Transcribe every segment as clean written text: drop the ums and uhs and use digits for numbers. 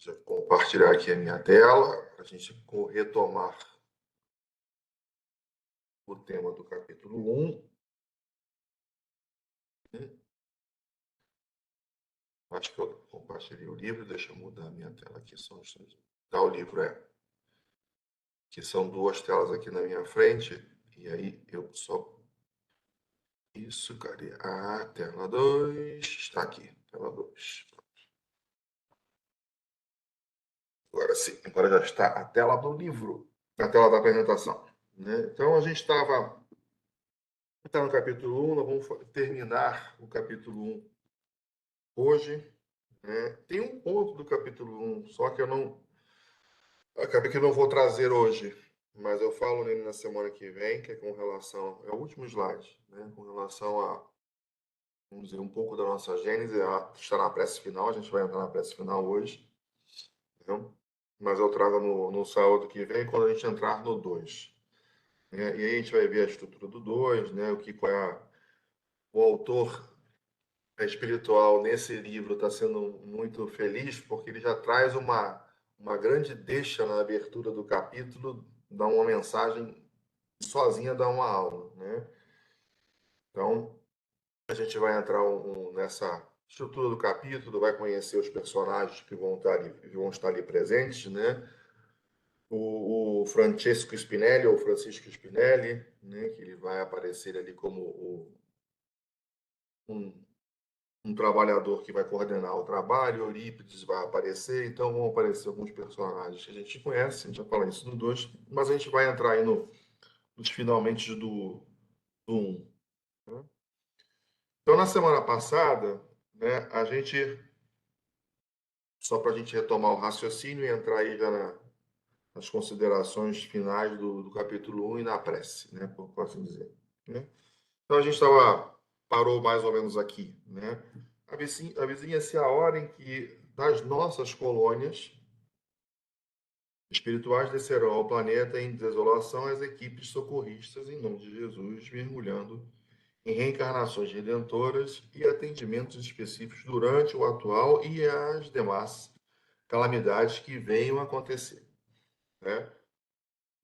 Deixa eu compartilhar aqui a minha tela para a gente retomar o tema do capítulo 1. Acho que eu compartilhei o livro, deixa eu mudar a minha tela aqui. Tá, o livro que são duas telas aqui na minha frente, e aí eu só... Isso, cadê? Tela 2, está aqui, tela 2. Agora sim, agora já está a tela do livro, a tela da apresentação. Né? Então a gente estava no capítulo 1, nós vamos terminar o capítulo 1 hoje. Né? Tem um ponto do capítulo 1, só que acabei que eu não vou trazer hoje, mas eu falo nele na semana que vem, que é com relação, é o último slide, né? Com relação a, vamos dizer, um pouco da nossa gênese, está na prece final, a gente vai entrar na prece final hoje, né? Mas eu trago no sábado que vem, quando a gente entrar no 2. Né? E aí a gente vai ver a estrutura do 2, né? O autor espiritual nesse livro está sendo muito feliz, porque ele já traz uma grande deixa na abertura do capítulo, dá uma mensagem sozinha, dá uma aula, né? Então, a gente vai entrar nessa estrutura do capítulo, vai conhecer os personagens que vão estar ali presentes, né? O Francesco Spinelli, ou Francisco Spinelli, né? Que ele vai aparecer ali como um trabalhador que vai coordenar o trabalho, Eurípides vai aparecer, então vão aparecer alguns personagens que a gente conhece, a gente vai falar isso no 2, mas a gente vai entrar aí nos finalmente do 1. Né? Então, na semana passada, né, só para a gente retomar o raciocínio e entrar aí já nas considerações finais do capítulo 1 e na prece, né, por assim dizer. Né? Então, a gente parou mais ou menos aqui, né? Avizinha-se a hora em que das nossas colônias espirituais descerão ao planeta em desolação as equipes socorristas em nome de Jesus, mergulhando em reencarnações redentoras e atendimentos específicos durante o atual e as demais calamidades que venham a acontecer. Né?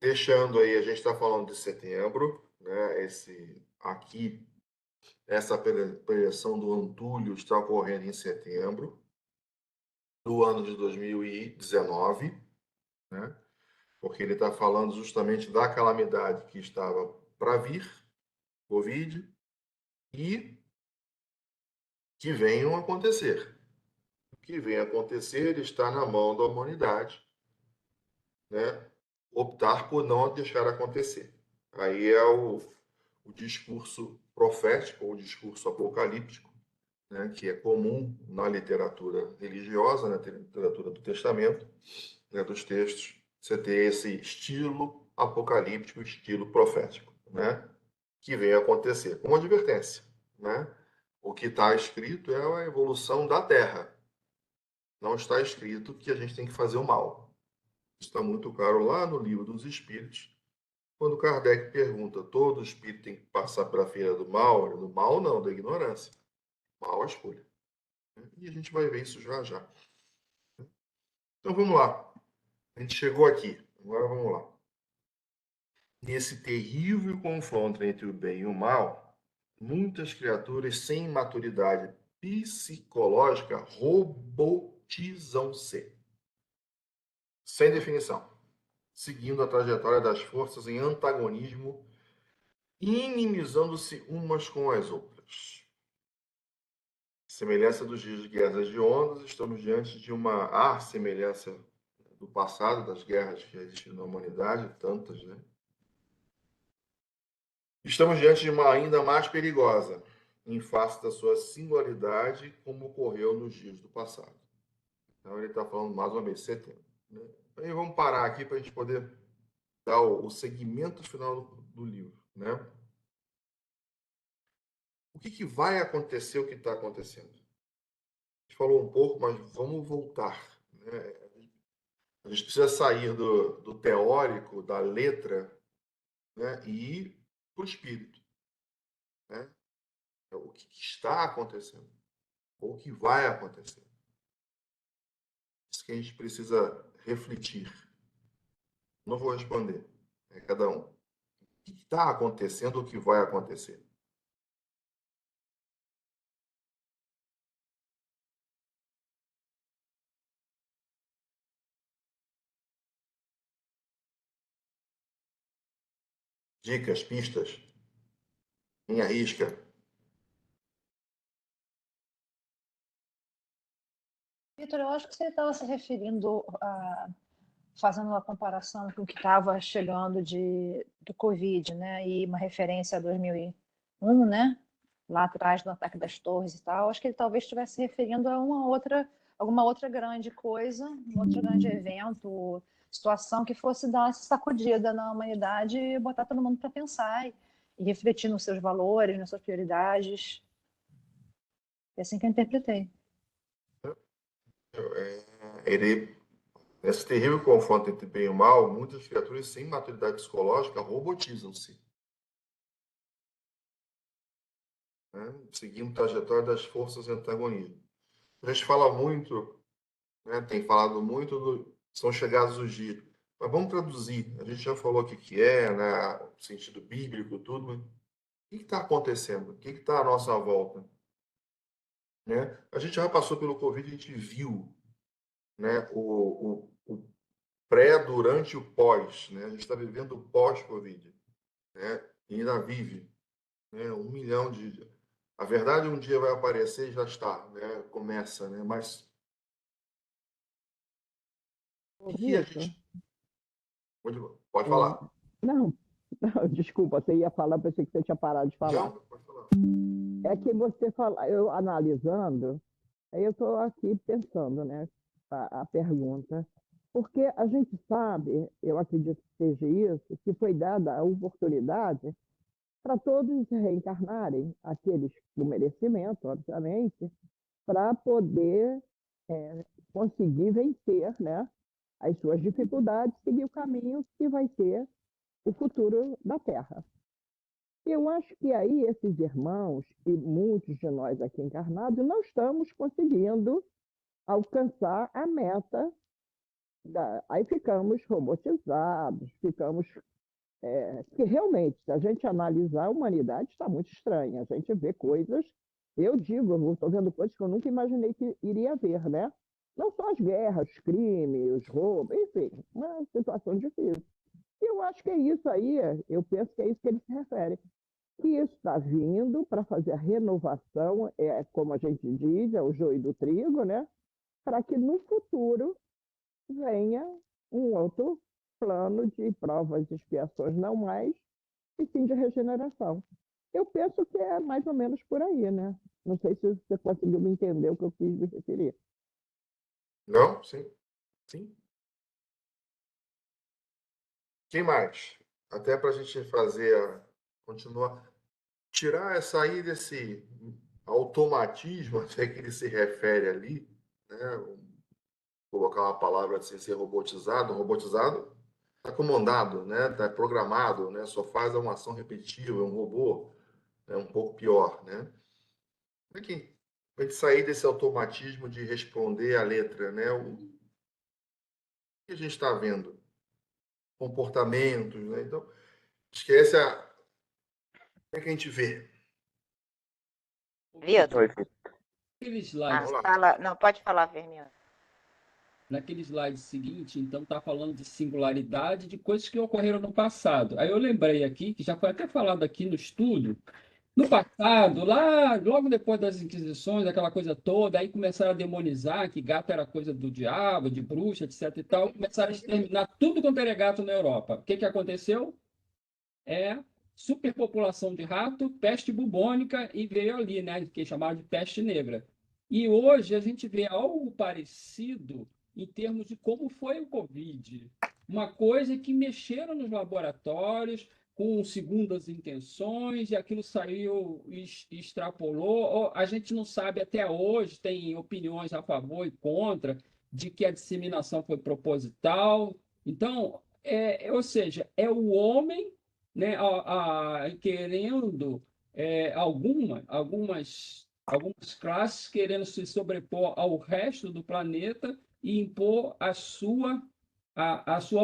Deixando aí, a gente está falando de setembro, né? Essa projeção do Antúlio está ocorrendo em setembro do ano de 2019, né? Porque ele está falando justamente da calamidade que estava para vir, Covid, e que venham a acontecer. O que vem a acontecer está na mão da humanidade, né? Optar por não deixar acontecer. Aí é o discurso profético, ou o discurso apocalíptico, né? Que é comum na literatura religiosa, na literatura do Testamento, né? Dos textos, você ter esse estilo apocalíptico, estilo profético, né? Que vem a acontecer, como advertência, né? O que está escrito é a evolução da Terra. Não está escrito que a gente tem que fazer o mal. Está muito claro lá no Livro dos Espíritos, quando Kardec pergunta: todo espírito tem que passar pela feira do mal? Do mal não, da ignorância. Mal a escolha. E a gente vai ver isso já já. Então vamos lá. A gente chegou aqui. Agora vamos lá. Nesse terrível confronto entre o bem e o mal, muitas criaturas sem maturidade psicológica robotizam-se. Sem definição. Seguindo a trajetória das forças em antagonismo, inimizando-se umas com as outras. Semelhança dos dias de guerras de ondas, estamos diante de uma semelhança do passado, das guerras que existiram na humanidade, tantas, né? Estamos diante de uma ainda mais perigosa, em face da sua singularidade, como ocorreu nos dias do passado. Então, ele está falando mais uma vez, setembro. Né? Aí vamos parar aqui para a gente poder dar o segmento final do livro. Né? O que vai acontecer, o que está acontecendo? A gente falou um pouco, mas vamos voltar. Né? A gente precisa sair do teórico, da letra, né? E ir para o espírito. Né? O que está acontecendo, ou o que vai acontecer. que a gente precisa refletir. Não vou responder, é cada um. O que está acontecendo, o que vai acontecer? Dicas, pistas, quem arrisca? Vitor, eu acho que você estava se referindo fazendo uma comparação com o que estava chegando do Covid, né? E uma referência a 2001, né? Lá atrás do ataque das torres e tal. Acho que ele talvez estivesse se referindo a alguma outra grande coisa, um outro grande evento, situação que fosse dar essa sacudida na humanidade e botar todo mundo para pensar e refletir nos seus valores, nas suas prioridades. É assim que eu interpretei. Ele, nesse terrível confronto entre bem e mal, muitas criaturas sem maturidade psicológica robotizam-se, né? Seguindo a trajetória das forças antagonistas. A gente fala muito, né, tem falado muito, são chegados os dias. Mas vamos traduzir. A gente já falou o que, né, no sentido bíblico, tudo. Mas o que está acontecendo? O que está à nossa volta? Né? A gente já passou pelo Covid, a gente viu, né, o pré, durante e o pós. Né? A gente está vivendo o pós-Covid. Né? E ainda vive, né? 1 milhão de. A verdade um dia vai aparecer e já está, né? Começa, né? Mas Ô, o que a Vitor, gente. Pode falar. não, não, desculpa, você ia falar, pensei que você tinha parado de falar. Não, pode falar. É que você fala, eu analisando, aí eu estou aqui pensando, né, a pergunta. Porque a gente sabe, eu acredito que seja isso, que foi dada a oportunidade para todos reencarnarem, aqueles do merecimento, obviamente, para poder conseguir vencer, né, as suas dificuldades, seguir o caminho que vai ser o futuro da Terra. Eu acho que aí esses irmãos, e muitos de nós aqui encarnados, não estamos conseguindo alcançar a meta. Aí ficamos robotizados, ficamos. Porque realmente, se a gente analisar, a humanidade está muito estranha. A gente vê coisas. Eu digo, eu estou vendo coisas que eu nunca imaginei que iria ver, né? Não só as guerras, os crimes, os roubos, enfim, uma situação difícil. E eu acho que é isso aí, eu penso que é isso que ele se refere. Que isso está vindo para fazer a renovação, como a gente diz, é o joio do trigo, né? Para que no futuro venha um outro plano de provas e expiações, não mais, e sim de regeneração. Eu penso que é mais ou menos por aí, né? Não sei se você conseguiu me entender o que eu quis me referir. Não? Sim. Sim. Quem mais? Até para a gente continuar, tirar essa aí desse automatismo até que ele se refere ali, né? Colocar uma palavra assim, ser robotizado. Robotizado está comandado, né? Está programado, né? Só faz uma ação repetitiva, é um robô, é um pouco pior, né? Como é que a gente sair desse automatismo de responder a letra, né? O que a gente está vendo? Comportamentos, né? Então, esquece a. Como é que a gente vê? Vitor, Naquele slide, fala. Não, pode falar, Vermiano. naquele slide seguinte, então está falando de singularidade de coisas que ocorreram no passado. Aí eu lembrei aqui, que já foi até falado aqui no estudo, no passado, lá, logo depois das Inquisições, aquela coisa toda, aí começaram a demonizar que gato era coisa do diabo, de bruxa, etc e tal, começaram a exterminar tudo quanto era gato na Europa. O que que aconteceu? Superpopulação de rato, peste bubônica e veio ali, né, que é chamado de peste negra. E hoje a gente vê algo parecido em termos de como foi o Covid. Uma coisa que mexeram nos laboratórios com segundas intenções e aquilo saiu e extrapolou. A gente não sabe até hoje, tem opiniões a favor e contra, de que a disseminação foi proposital. Então, ou seja, é o homem, né, querendo algumas classes querendo se sobrepor ao resto do planeta e impor a sua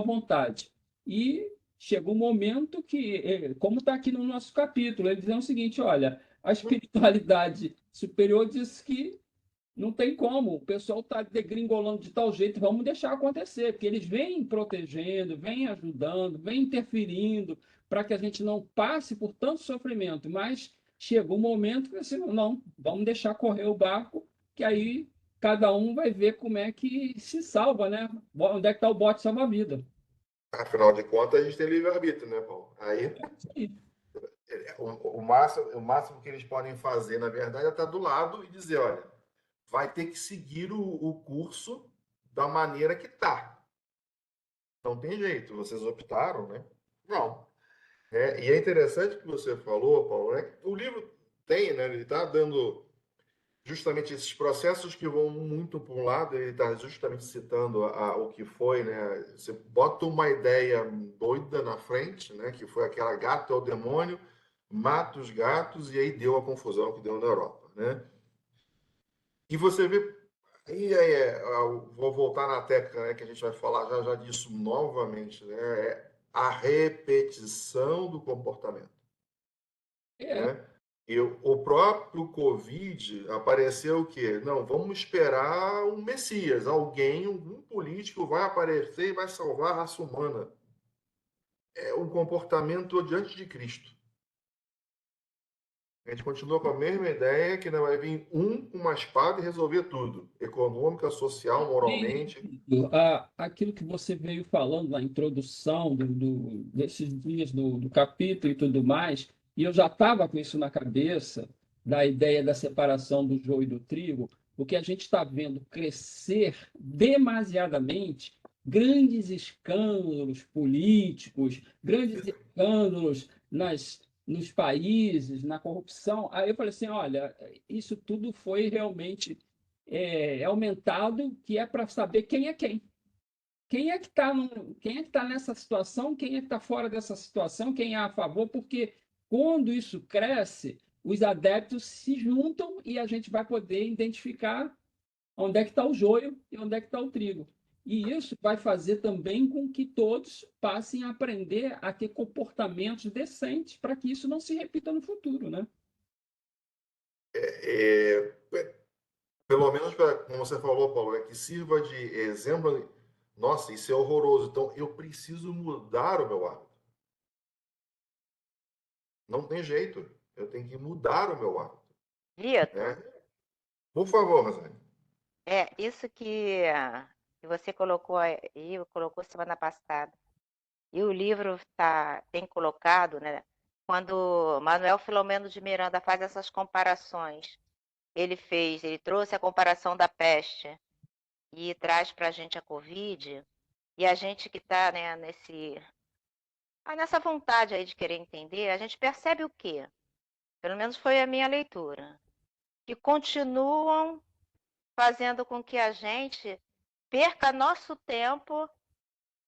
vontade. E chegou um momento que, como está aqui no nosso capítulo, ele diz o seguinte: olha, a espiritualidade superior diz que não tem como, o pessoal está degringolando de tal jeito, vamos deixar acontecer, porque eles vêm protegendo, vêm ajudando, vêm interferindo para que a gente não passe por tanto sofrimento, mas chegou um momento que assim, não, vamos deixar correr o barco, que aí cada um vai ver como é que se salva, né? Onde é que está o bote salva-vida. Afinal de contas, a gente tem livre-arbítrio, né, Paulo? Aí, o máximo que eles podem fazer, na verdade, é estar do lado e dizer, olha, vai ter que seguir o curso da maneira que está. Não tem jeito, vocês optaram, né? Não. E é interessante que você falou, Paulo, né? O livro tem, né? Ele está dando justamente esses processos que vão muito para um lado, ele está justamente citando o que foi, né? Você bota uma ideia doida na frente, né? Que foi aquela gato é o demônio, mata os gatos, e aí deu a confusão que deu na Europa, né? E você vê. Vou voltar na tecla, né, que a gente vai falar já já disso novamente, né? É a repetição do comportamento, É, né? E o próprio Covid apareceu o quê? Não, vamos esperar um Messias, alguém, um político vai aparecer e vai salvar a raça humana. É um comportamento diante de Cristo. A gente continua com a mesma ideia que não vai vir com uma espada e resolver tudo, econômica, social, moralmente. aquilo que você veio falando na introdução desses dias do capítulo e tudo mais, e eu já estava com isso na cabeça, da ideia da separação do joio e do trigo, porque a gente está vendo crescer demasiadamente grandes escândalos políticos, grandes escândalos nos países, na corrupção. Aí eu falei assim: olha, isso tudo foi realmente aumentado, que é para saber quem é quem. Quem é que está nessa situação, quem é que está fora dessa situação, quem é a favor, porque quando isso cresce, os adeptos se juntam e a gente vai poder identificar onde é que está o joio e onde é que está o trigo. E isso vai fazer também com que todos passem a aprender a ter comportamentos decentes para que isso não se repita no futuro, né? É, pelo menos, como você falou, Paulo, é que sirva de exemplo. Nossa, isso é horroroso. Então, eu preciso mudar o meu hábito. Não tem jeito. Eu tenho que mudar o meu hábito, Vitor, né? Por favor, Rosane. isso que você colocou aí, colocou semana passada, e o livro tem colocado, né? Quando Manuel Filomeno de Miranda faz essas comparações, ele trouxe a comparação da peste e traz para a gente a Covid, e a gente que está, né, nessa vontade aí de querer entender, a gente percebe o quê? Pelo menos foi a minha leitura, que continuam fazendo com que a gente perca nosso tempo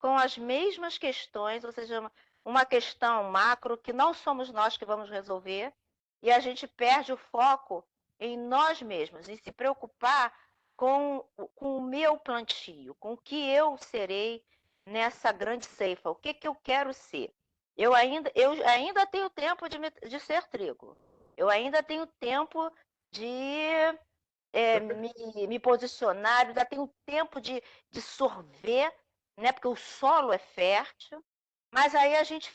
com as mesmas questões, ou seja, uma questão macro que não somos nós que vamos resolver, e a gente perde o foco em nós mesmos, em se preocupar com o meu plantio, com o que eu serei nessa grande ceifa, o que eu quero ser. Eu ainda tenho tempo de ser trigo, eu ainda tenho tempo de me posicionar, ainda tenho tempo de sorver, né? Porque o solo é fértil, mas aí a gente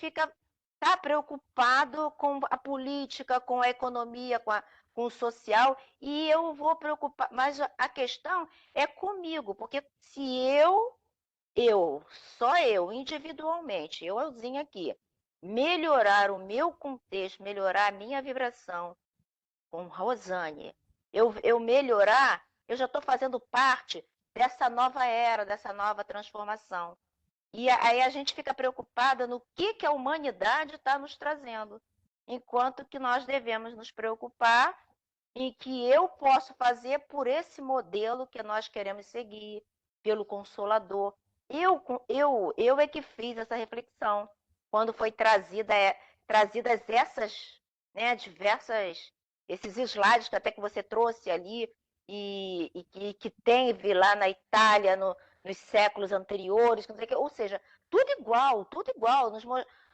tá preocupado com a política, com a economia, com o social, e eu vou preocupar, mas a questão é comigo, porque se só eu, individualmente, euzinho aqui, melhorar o meu contexto, melhorar a minha vibração, com Rosane, eu melhorar, eu já estou fazendo parte dessa nova era, dessa nova transformação. E aí a gente fica preocupada no que a humanidade está nos trazendo, enquanto que nós devemos nos preocupar em que eu posso fazer por esse modelo que nós queremos seguir, pelo Consolador. Eu é que fiz essa reflexão quando foi trazidas essas, né, diversas, esses slides que até que você trouxe ali que teve lá na Itália nos séculos anteriores, não sei o quê. Ou seja, tudo igual,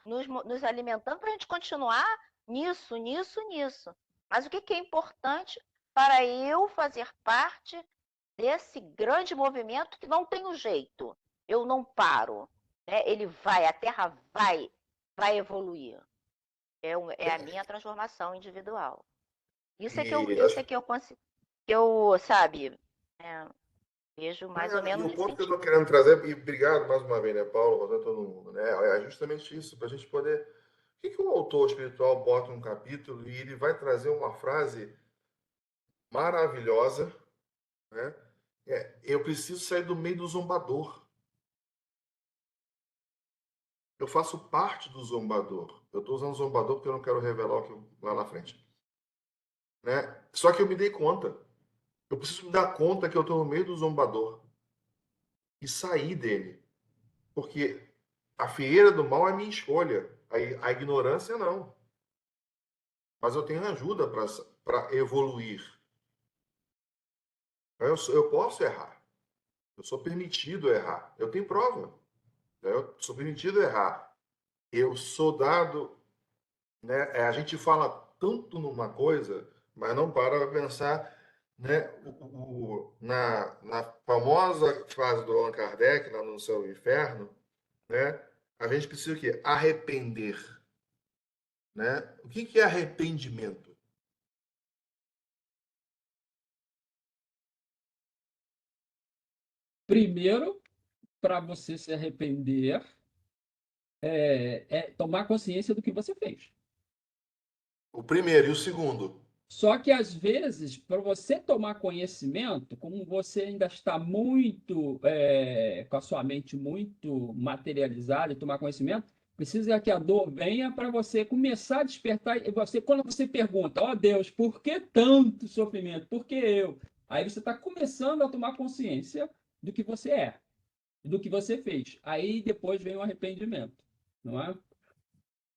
nos alimentando para a gente continuar nisso. Mas o que é importante para eu fazer parte desse grande movimento que não tem um jeito, eu não paro, né? Ele vai, a Terra vai evoluir. É a minha transformação individual. Isso é que eu consigo, sabe, vejo mais ou E menos o nesse ponto que eu sentido. estou querendo trazer, e obrigado mais uma vez, né, Paulo, Rosana, todo mundo, né? É justamente isso, para a gente poder. O que o autor espiritual bota um capítulo e ele vai trazer uma frase maravilhosa, né? Eu preciso sair do meio do zombador. Eu faço parte do zombador. Eu estou usando zombador porque eu não quero revelar o que lá na frente, né? Só que eu me dei conta. Eu preciso me dar conta que eu estou no meio do zombador e sair dele. Porque a fieira do mal é minha escolha. A ignorância não. Mas eu tenho ajuda para evoluir. Eu posso errar. Eu sou permitido errar. Eu tenho prova. Eu sou permitido errar. Eu sou dado. Né? A gente fala tanto numa coisa, mas não para pensar, né? Na famosa frase do Allan Kardec, lá no Céu e Inferno, né? A gente precisa o quê? Arrepender. Né? O que é arrependimento? Primeiro, para você se arrepender, é tomar consciência do que você fez. O primeiro e o segundo. Só que, às vezes, para você tomar conhecimento, como você ainda está muito, com a sua mente muito materializada e tomar conhecimento, precisa que a dor venha para você começar a despertar. E quando você pergunta, ó Deus, por que tanto sofrimento? Por que eu? Aí você está começando a tomar consciência do que você é, do que você fez. Aí depois vem o arrependimento, não é?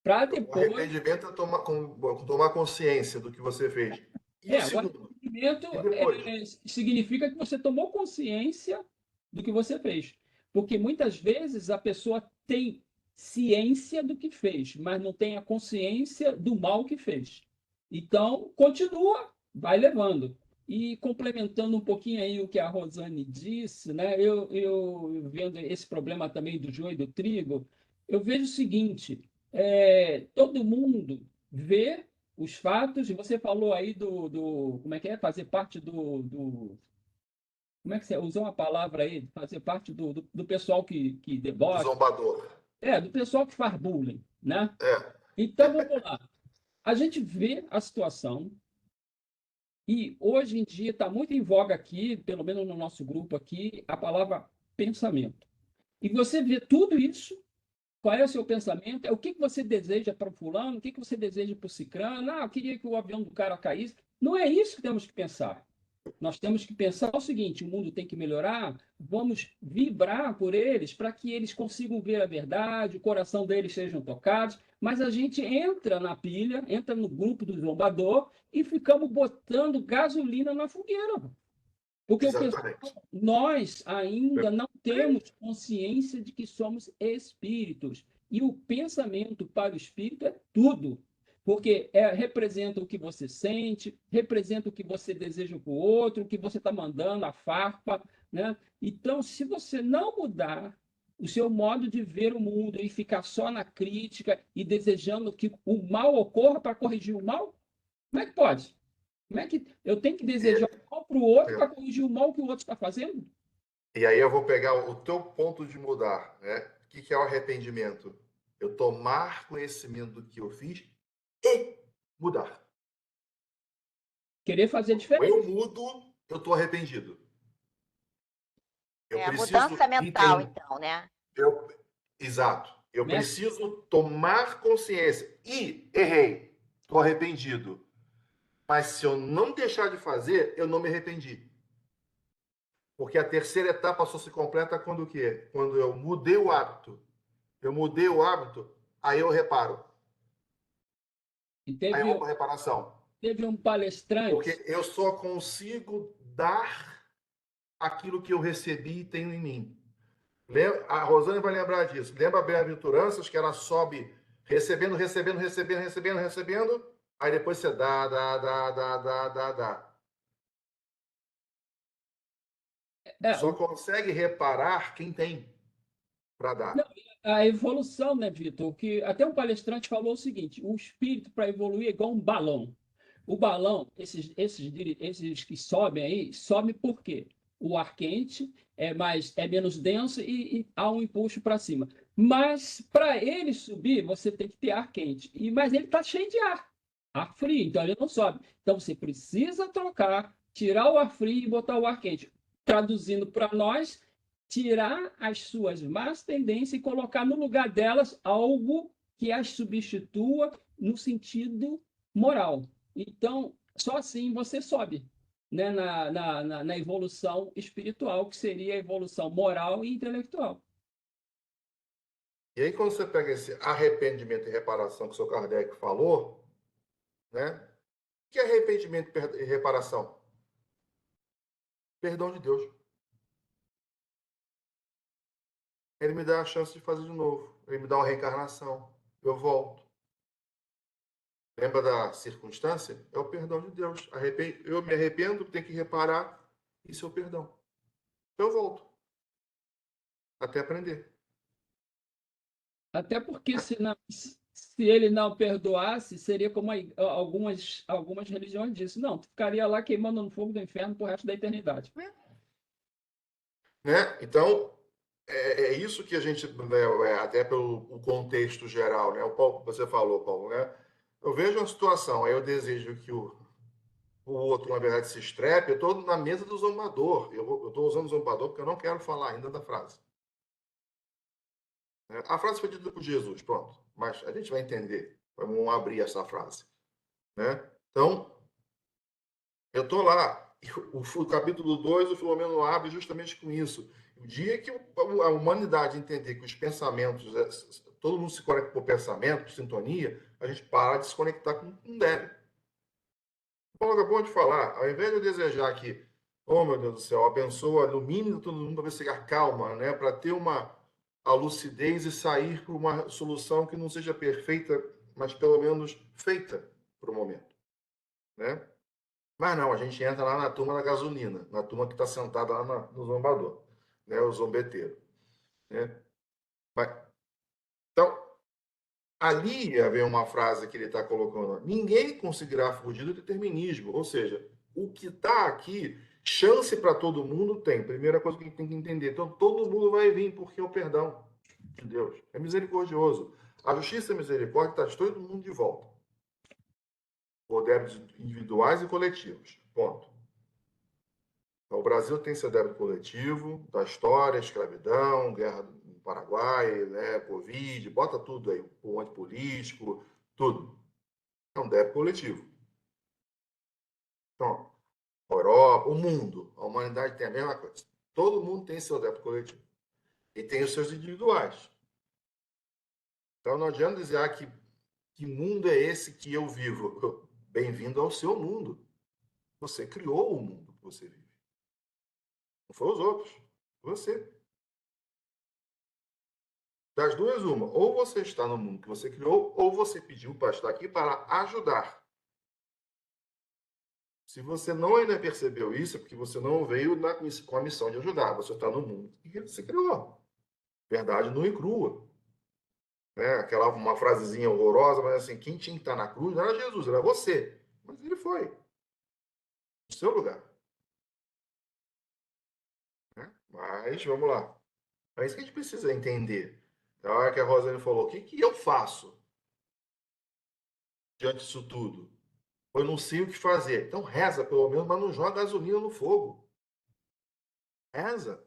Para O depois. arrependimento é tomar consciência do que você fez. E o O segundo? arrependimento E depois? significa que você tomou consciência do que você fez. Porque muitas vezes a pessoa tem ciência do que fez, mas não tem a consciência do mal que fez. Então, continua, vai levando. E complementando um pouquinho aí o que a Rosane disse, né? Eu vendo esse problema também do joio e do trigo, eu vejo o seguinte: todo mundo vê os fatos, e você falou aí como é que é? Fazer parte como é que você usou uma palavra aí? Fazer parte do pessoal que Do debocha, zombador. do pessoal que faz bullying, né? É. Então, vamos lá. A gente vê a situação e hoje em dia está muito em voga aqui, pelo menos no nosso grupo aqui, a palavra pensamento. E você vê tudo isso. Qual é o seu pensamento? O que você deseja para o fulano? O que você deseja para o cicrano? Eu queria que o avião do cara caísse. Não é isso que temos que pensar. Nós temos que pensar o seguinte: o mundo tem que melhorar, vamos vibrar por eles para que eles consigam ver a verdade, o coração deles sejam tocados, mas a gente entra na pilha, entra no grupo do zombador e ficamos botando gasolina na fogueira. Porque Exatamente. nós ainda não temos consciência de que somos espíritos. E o pensamento para o espírito é tudo. Porque representa o que você sente, representa o que você deseja para o outro, o que você está mandando, a farpa. Né? Então, se você não mudar o seu modo de ver o mundo e ficar só na crítica e desejando que o mal ocorra para corrigir o mal, como é que pode? Como é que eu tenho que desejar o mal para o outro para corrigir o mal que o outro está fazendo? E aí eu vou pegar o teu ponto de mudar, né? O que é o arrependimento? Eu tomar conhecimento do que eu fiz e mudar. Querer fazer Quando diferente. eu mudo, eu estou arrependido. Eu A preciso mudança mental, entender. então, né? Exato. Eu Né? preciso tomar consciência. E errei. Estou arrependido. Mas se eu não deixar de fazer, eu não me arrependi. Porque a terceira etapa só se completa quando o quê? Quando eu mudei o hábito. Eu mudei o hábito, aí eu reparo. E Aí eu vou para reparação. teve um palestrante. Porque eu só consigo dar aquilo que eu recebi e tenho em mim. A Rosane vai lembrar disso. Lembra a bem-aventuranças, que ela sobe recebendo, recebendo, recebendo, recebendo, recebendo, aí depois você dá, dá, dá, dá, dá, dá, dá. É, Só consegue reparar quem tem para não, dar. a evolução, né, Vitor? Que até um palestrante falou o seguinte: o espírito para evoluir é igual um balão. O balão, esses que sobem aí, sobem por quê? O ar quente é menos denso e há um impulso para cima. Mas para ele subir, você tem que ter ar quente. Mas ele está cheio de ar frio, então ele não sobe. Então você precisa trocar, tirar o ar frio e botar o ar quente. Traduzindo para nós, tirar as suas más tendências e colocar no lugar delas algo que as substitua no sentido moral. Então, só assim você sobe, né, na evolução espiritual, que seria a evolução moral e intelectual. E aí, quando você pega esse arrependimento e reparação que o seu Kardec falou, né? O que é arrependimento e reparação? Perdão de Deus. Ele me dá a chance de fazer de novo. Ele me dá uma reencarnação. Eu volto. Lembra da circunstância? É o perdão de Deus. Eu me arrependo, tenho que reparar. Isso é o perdão. Eu volto. Até aprender. Até porque se ele não perdoasse, seria como algumas religiões dizem, não, tu ficaria lá queimando no fogo do inferno pro resto da eternidade. Né? Então, é isso que a gente, né, até pelo o contexto geral, né? O Paulo, você falou, Paulo, né? Eu vejo uma situação, aí eu desejo que o outro, na verdade, se estrepe. Eu estou na mesa do zombador. Eu estou usando o zombador porque eu não quero falar ainda da frase. A frase foi dita por Jesus, pronto. Mas a gente vai entender. Vamos abrir essa frase. Né? Então, eu estou lá. O capítulo 2, o Filomeno abre justamente com isso. O dia que a humanidade entender que os pensamentos, todo mundo se conecta por pensamento, por sintonia, a gente para de se conectar com um deve. O Paulo acabou de falar, ao invés de eu desejar que, oh meu Deus do céu, abençoa, ilumine todo mundo para ver se chegar calma, né? Para ter a lucidez e sair para uma solução que não seja perfeita, mas pelo menos feita para o momento, né? Mas não, a gente entra lá na turma da gasolina, na turma que está sentada lá no zombador, né? O zombeteiro, né? Mas, então, ali vem uma frase que ele está colocando: ninguém conseguirá fugir do determinismo, ou seja, o que está aqui, chance para todo mundo tem. Primeira coisa que a gente tem que entender: então, todo mundo vai vir, porque é o perdão de Deus é misericordioso. A justiça e a misericórdia está de todo mundo de volta, por débitos individuais e coletivos. Ponto. Então, o Brasil tem seu débito coletivo, da história, escravidão, guerra no Paraguai, né, Covid, bota tudo aí, o antipolítico, tudo. É um débito coletivo. Então, a Europa, o mundo, a humanidade tem a mesma coisa. Todo mundo tem seu débito coletivo. E tem os seus individuais. Então, não adianta dizer que mundo é esse que eu vivo. Bem-vindo ao seu mundo. Você criou o mundo que você vive. Não foi os outros. Você. Das duas, uma. Ou você está no mundo que você criou, ou você pediu para estar aqui para ajudar. Se você não ainda percebeu isso, é porque você não veio com a missão de ajudar. Você está no mundo que você criou. Verdade nua e crua. Né? Uma frasezinha horrorosa, mas assim, quem tinha que estar na cruz não era Jesus, era você. Mas ele foi. No seu lugar. Né? Mas, vamos lá. É isso que a gente precisa entender. Na hora que a Rosane falou, o que eu faço diante disso tudo? Eu não sei o que fazer. Então reza, pelo menos, mas não joga gasolina no fogo. Reza.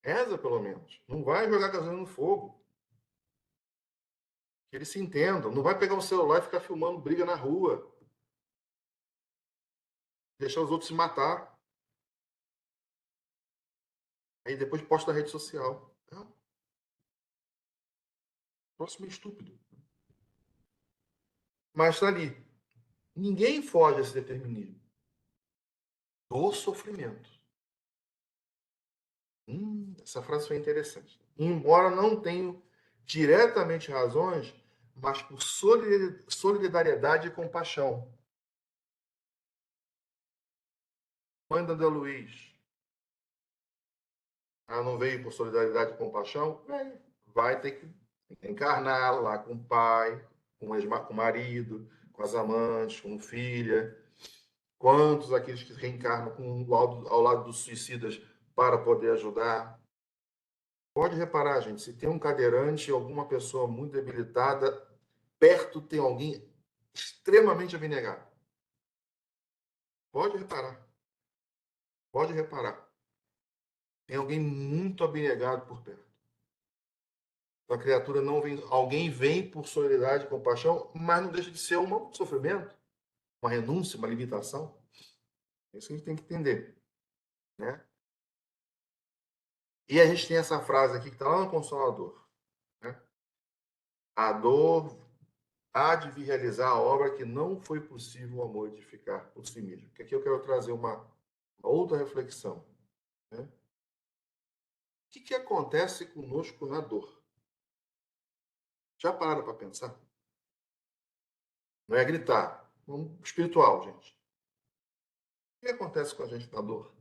Reza, pelo menos. Não vai jogar gasolina no fogo. Que eles se entendam. Não vai pegar um celular e ficar filmando briga na rua. Deixar os outros se matar. Aí depois posta na rede social. Não. Próximo é estúpido. Mas está ali. Ninguém foge desse determinismo. do sofrimento. Essa frase foi interessante. Embora não tenham diretamente razões, mas por solidariedade e compaixão. Mãe da André Luiz, ela não veio por solidariedade e compaixão? Vai ter que encarnar lá com o pai, com o marido, com as amantes, com filha. Quantos aqueles que reencarnam ao lado dos suicidas para poder ajudar? Pode reparar, gente, se tem um cadeirante, alguma pessoa muito debilitada, perto tem alguém extremamente abnegado. Pode reparar. Pode reparar. Tem alguém muito abnegado por perto. A criatura não vem, alguém vem por solidariedade e compaixão, mas não deixa de ser um sofrimento, uma renúncia, uma limitação. É isso que a gente tem que entender, né? E a gente tem essa frase aqui que está lá no Consolador, né? A dor há de vir realizar a obra que não foi possível o amor edificar por si mesmo. Porque aqui eu quero trazer uma outra reflexão, né? O que acontece conosco na dor? Já pararam para pensar? Não é gritar, é espiritual, gente. O que acontece com a gente na dor?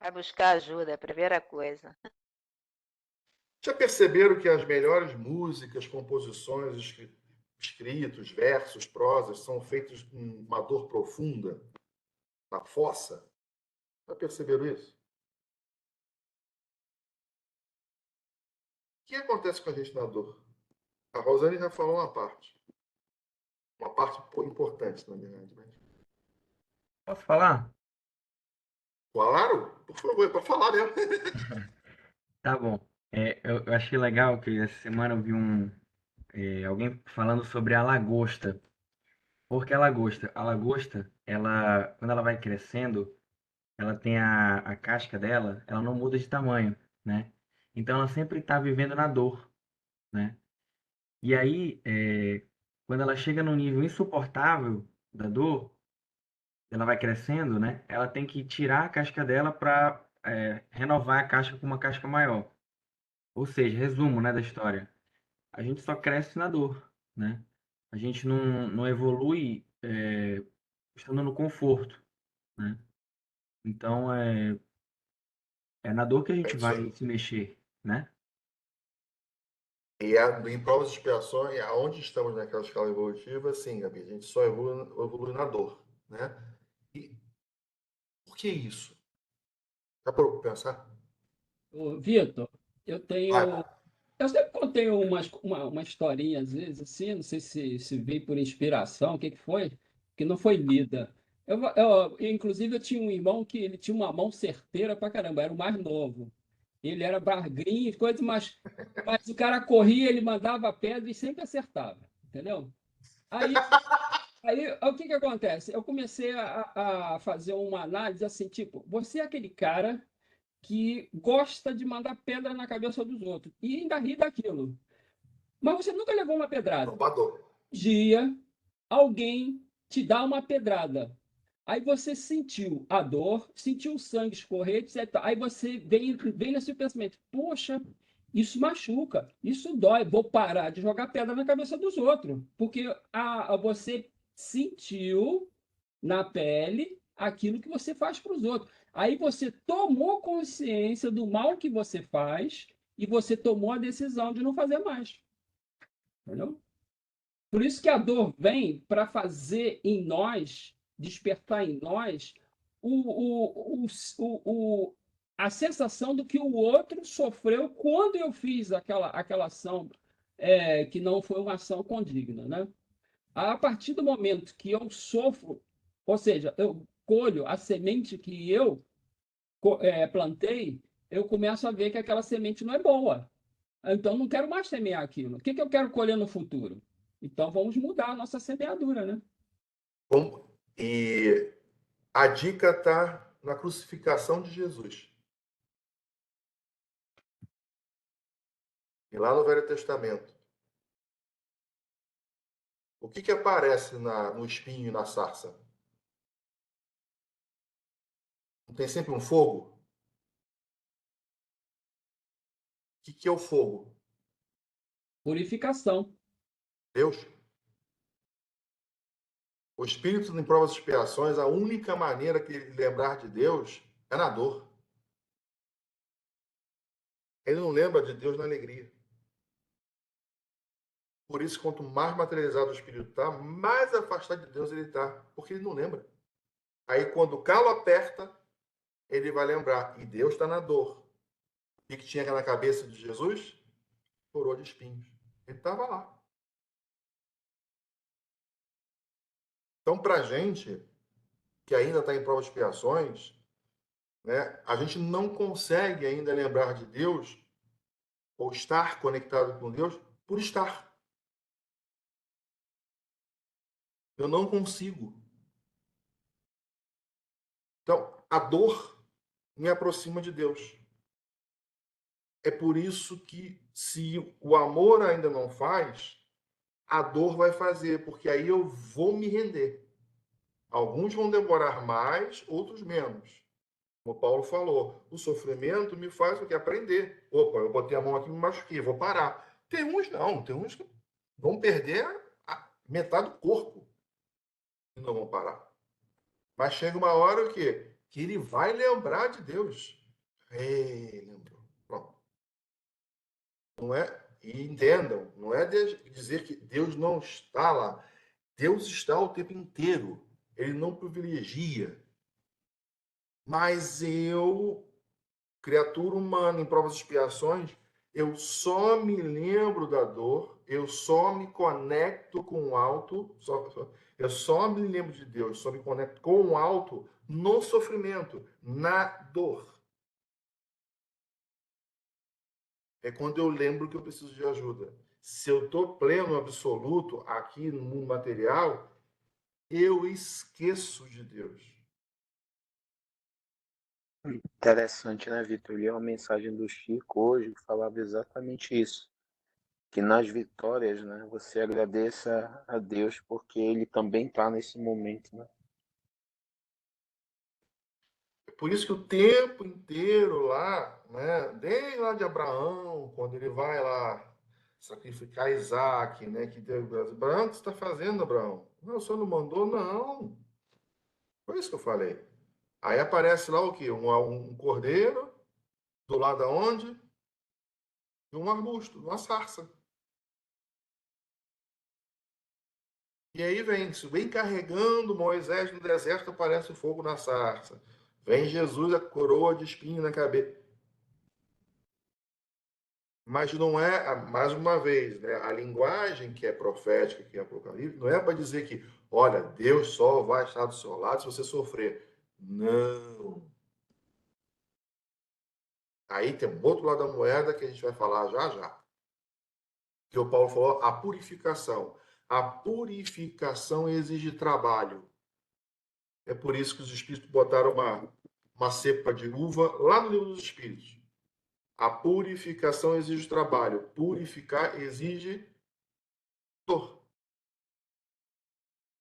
Vai buscar ajuda, é a primeira coisa. Já perceberam que as melhores músicas, composições, escritos, versos, prosas, são feitos com uma dor profunda, na fossa? Já perceberam isso? O que acontece com a gente na dor? A Rosane já falou uma parte importante, na verdade. Mas... Posso falar? Claro, por favor, é para falar mesmo. Tá bom. Eu achei legal que essa semana eu vi alguém falando sobre a lagosta. Por que a lagosta? A lagosta, ela, quando ela vai crescendo, ela tem a casca dela, ela não muda de tamanho, né? Então ela sempre está vivendo na dor, né? E aí, quando ela chega num nível insuportável da dor, ela vai crescendo, né? Ela tem que tirar a casca dela para renovar a casca com uma casca maior. Ou seja, resumo, né, da história. A gente só cresce na dor, né? A gente não evolui estando no conforto, né? Então, é na dor que a É gente isso vai aí. se mexer, né? E em provas de expiações, aonde estamos naquela escala evolutiva, sim, Gabi, a gente só evolui na dor, né? E por que isso? Já parou para pensar? Ô, Vitor, eu Vai. tenho. Eu sempre contei uma historinha, às vezes, assim, não sei se veio por inspiração, o que foi, que não foi lida. Inclusive, eu tinha um irmão que ele tinha uma mão certeira pra caramba, era o mais novo. Ele era magrinho, coisa, mas o cara corria, ele mandava a pedra e sempre acertava, entendeu? Aí, aí o que que acontece? Eu comecei a fazer uma análise assim, tipo, você é aquele cara que gosta de mandar pedra na cabeça dos outros e ainda ri daquilo. Mas você nunca levou uma pedrada. Topador. Um dia, alguém te dá uma pedrada. Aí você sentiu a dor, sentiu o sangue escorrer, etc. Aí você vem nesse pensamento: poxa, isso machuca, isso dói, vou parar de jogar pedra na cabeça dos outros. Porque você sentiu na pele aquilo que você faz para os outros. Aí você tomou consciência do mal que você faz e você tomou a decisão de não fazer mais. Entendeu? Por isso que a dor vem para fazer em nós, despertar em nós, o, o, o, a sensação do que o outro sofreu quando eu fiz aquela ação que não foi uma ação condigna. Né? A partir do momento que eu sofro, ou seja, eu colho a semente que eu plantei, eu começo a ver que aquela semente não é boa. Então, não quero mais semear aquilo. O que eu quero colher no futuro? Então, vamos mudar a nossa semeadura, né? E a dica está na crucificação de Jesus. E lá no Velho Testamento. O que aparece no espinho e na sarça? Não tem sempre um fogo? O que é o fogo? Purificação. Deus. O espírito em provas e expiações, a única maneira que ele lembrar de Deus é na dor. Ele não lembra de Deus na alegria. Por isso, quanto mais materializado o espírito está, mais afastado de Deus ele está, porque ele não lembra. Aí, quando o calo aperta, ele vai lembrar. E Deus está na dor. O que tinha na cabeça de Jesus? Coroa de espinhos. Ele estava lá. Então, para a gente, que ainda está em provas e expiações, né, a gente não consegue ainda lembrar de Deus ou estar conectado com Deus por estar. Eu não consigo. Então, a dor me aproxima de Deus. É por isso que, se o amor ainda não faz, a dor vai fazer, porque aí eu vou me render. Alguns vão demorar mais, outros menos. Como Paulo falou, o sofrimento me faz o que? Aprender. Opa, eu botei a mão aqui e me machuquei, vou parar. Tem uns não, tem uns que vão perder a metade do corpo e não vão parar. Mas chega uma hora o quê? Que ele vai lembrar de Deus. Ei, lembrou. Pronto. Não é, e entendam, não é dizer que Deus não está lá. Deus está o tempo inteiro. Ele não privilegia. Mas eu, criatura humana em provas e expiações, eu só me lembro da dor, eu só me conecto com o alto, eu só me lembro de Deus, só me conecto com o alto no sofrimento, na dor. É quando eu lembro que eu preciso de ajuda. Se eu estou pleno, absoluto, aqui no mundo material, eu esqueço de Deus. Interessante, né, Vitor? Eu li uma mensagem do Chico hoje que falava exatamente isso. Que nas vitórias, né, você agradeça a Deus porque Ele também está nesse momento, né? Por isso que o tempo inteiro lá, né, desde lá de Abraão, quando ele vai lá sacrificar Isaac, né, que Deus, Abraão, o que você está fazendo, Abraão? Não, o senhor não mandou? Não. Foi isso que eu falei. Aí aparece lá o quê? Um cordeiro, do lado aonde? De um arbusto, de uma sarça. E aí vem carregando Moisés no deserto, aparece o fogo na sarça. Vem Jesus, a coroa de espinho na cabeça. Mas não é, mais uma vez, né, a linguagem que é profética, que é apocalipse, não é para dizer que, olha, Deus só vai estar do seu lado se você sofrer. Não. Aí tem um outro lado da moeda que a gente vai falar já já. Que o Paulo falou, a purificação. A purificação exige trabalho. É por isso que os espíritos botaram uma cepa de uva lá no livro dos espíritos. A purificação exige trabalho. Purificar exige dor.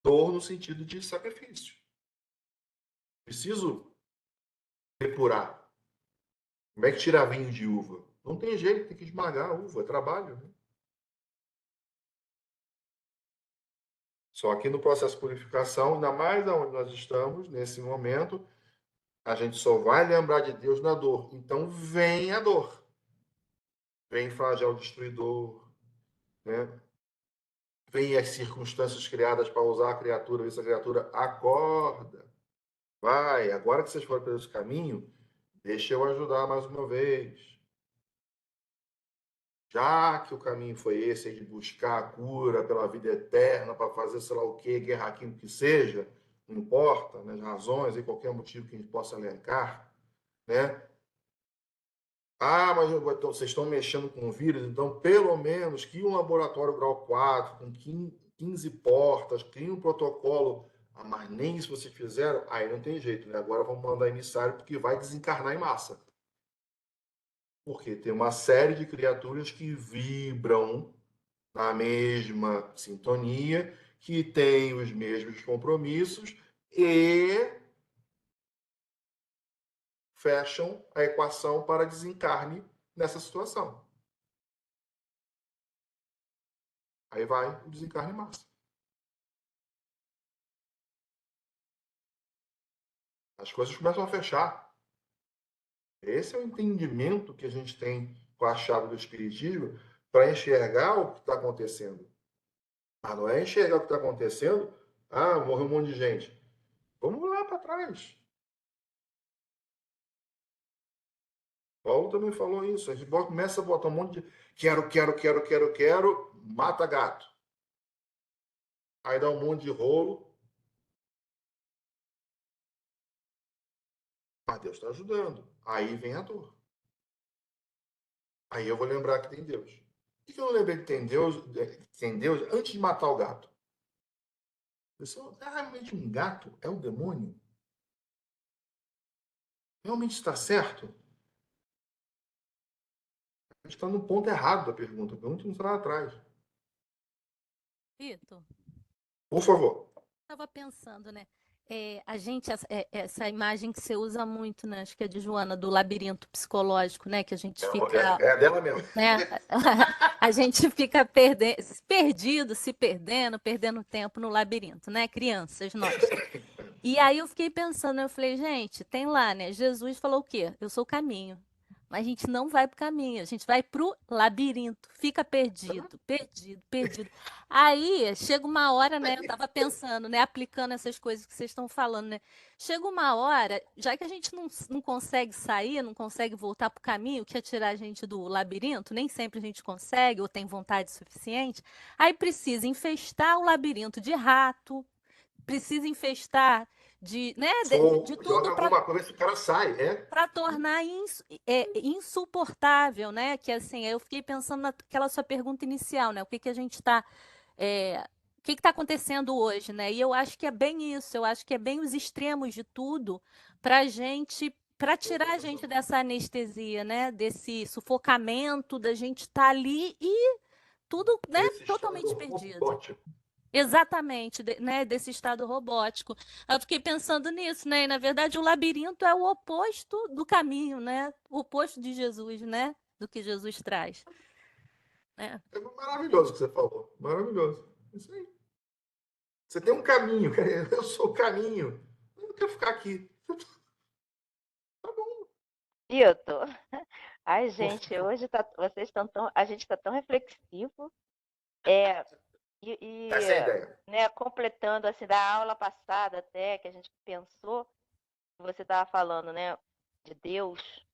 Dor no sentido de sacrifício. Preciso depurar. Como é que tira vinho de uva? Não tem jeito, tem que esmagar a uva, é trabalho. Né? Só que no processo de purificação, ainda mais onde nós estamos, nesse momento, a gente só vai lembrar de Deus na dor. Então vem a dor. Vem flagelo destruidor, né? Vem as circunstâncias criadas para usar a criatura, ver se a criatura acorda. Vai, agora que vocês foram pelo esse caminho, deixa eu ajudar mais uma vez. Já que o caminho foi esse, de buscar a cura pela vida eterna, para fazer sei lá o quê, guerra aquilo que seja, não importa, né, as razões e qualquer motivo que a gente possa elencar, né? Ah, mas então, vocês estão mexendo com vírus, então pelo menos que um laboratório grau 4, com 15 portas, crie um protocolo. Ah, mas nem isso vocês fizeram? Aí não tem jeito, né? Agora vamos mandar emissário porque vai desencarnar em massa. Porque tem uma série de criaturas que vibram na mesma sintonia que têm os mesmos compromissos e fecham a equação para desencarne nessa situação. Aí vai o desencarne em massa. As coisas começam a fechar. Esse é o entendimento que a gente tem com a chave do Espiritismo para enxergar o que está acontecendo. Mas não é enxergar o que está acontecendo, morreu um monte de gente. Vamos lá para trás. Paulo também falou isso. A gente começa a botar um monte de quero, mata gato. Aí dá um monte de rolo. Mas Deus está ajudando. Aí vem a dor. Aí eu vou lembrar que tem Deus. Por que eu não lembrei que tem Deus antes de matar o gato? Realmente um gato é um demônio? Realmente está certo? A gente está no ponto errado da pergunta. A pergunta não está lá atrás. Vitor, Por favor. estava pensando, né? Essa imagem que você usa muito, né? Acho que é de Joana, do labirinto psicológico, né? Que a gente fica, É dela mesmo. né? A gente fica perdido, se perdendo tempo no labirinto, né? Crianças, nós. E aí eu fiquei pensando, eu falei, gente, tem lá, né? Jesus falou o quê? Eu sou o caminho. Mas a gente não vai para o caminho, a gente vai para o labirinto, fica perdido. Aí chega uma hora, né? Eu estava pensando, né? Aplicando essas coisas que vocês estão falando, né? Chega uma hora, já que a gente não consegue sair, não consegue voltar para o caminho, que é tirar a gente do labirinto, nem sempre a gente consegue ou tem vontade suficiente, aí precisa infestar o labirinto de rato, precisa infestar né, de tudo para alguma coisa, esse cara sai, tornar insuportável, né? Que assim, eu fiquei pensando naquela sua pergunta inicial, né? O que a gente está, o que está acontecendo hoje, né? E eu acho que é bem isso, eu acho que é bem os extremos de tudo para tirar a gente dessa anestesia, né? Desse sufocamento, da gente estar ali e tudo, né? Totalmente perdido. Robótico. Exatamente, né, desse estado robótico. Eu fiquei pensando nisso, né? E, na verdade, o labirinto é o oposto do caminho, né? O oposto de Jesus, né? Do que Jesus traz. É maravilhoso o que você falou. Maravilhoso. Isso aí. Você tem um caminho, cara. Eu sou o caminho. Eu não quero ficar aqui. Tá bom. Vitor, ai, gente, hoje vocês estão a gente está tão reflexivo. Essa é a ideia. Né, completando assim da aula passada até que a gente pensou, você estava falando, né, de Deus,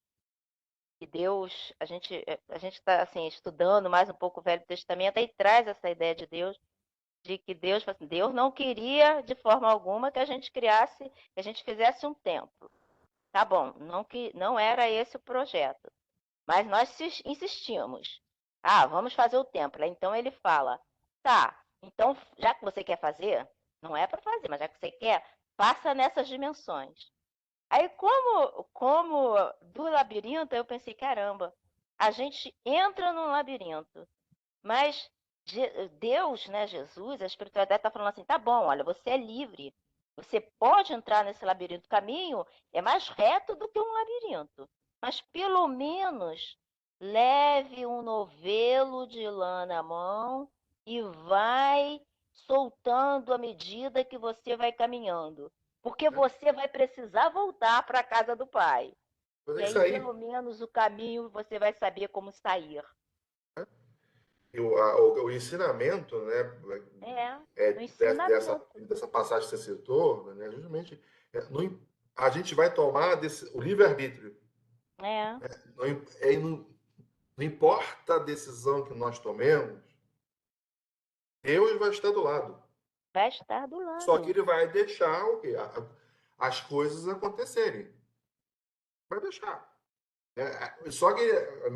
e Deus, a gente está assim estudando mais um pouco o Velho Testamento e traz essa ideia de Deus, de que Deus não queria de forma alguma que a gente criasse, que a gente fizesse um templo. Tá bom, não era esse o projeto, mas nós insistimos. Vamos fazer o templo. Então ele fala, tá, então já que você quer fazer, não é para fazer, mas já que você quer, faça nessas dimensões. Aí como do labirinto, eu pensei, caramba, a gente entra num labirinto, mas Deus, né, Jesus, a espiritualidade está falando assim, tá bom, olha, você é livre, você pode entrar nesse labirinto. O caminho é mais reto do que um labirinto, mas pelo menos leve um novelo de lã na mão e vai soltando à medida que você vai caminhando, porque você vai precisar voltar para a casa do Pai. E aí, pelo menos, o caminho você vai saber como sair. O ensinamento, né? Dessa passagem que você citou, né, justamente, a gente vai tomar o livre-arbítrio. Não importa a decisão que nós tomemos, Deus vai estar do lado. Vai estar do lado. Só que ele vai deixar o quê? As coisas acontecerem. Vai deixar. Só que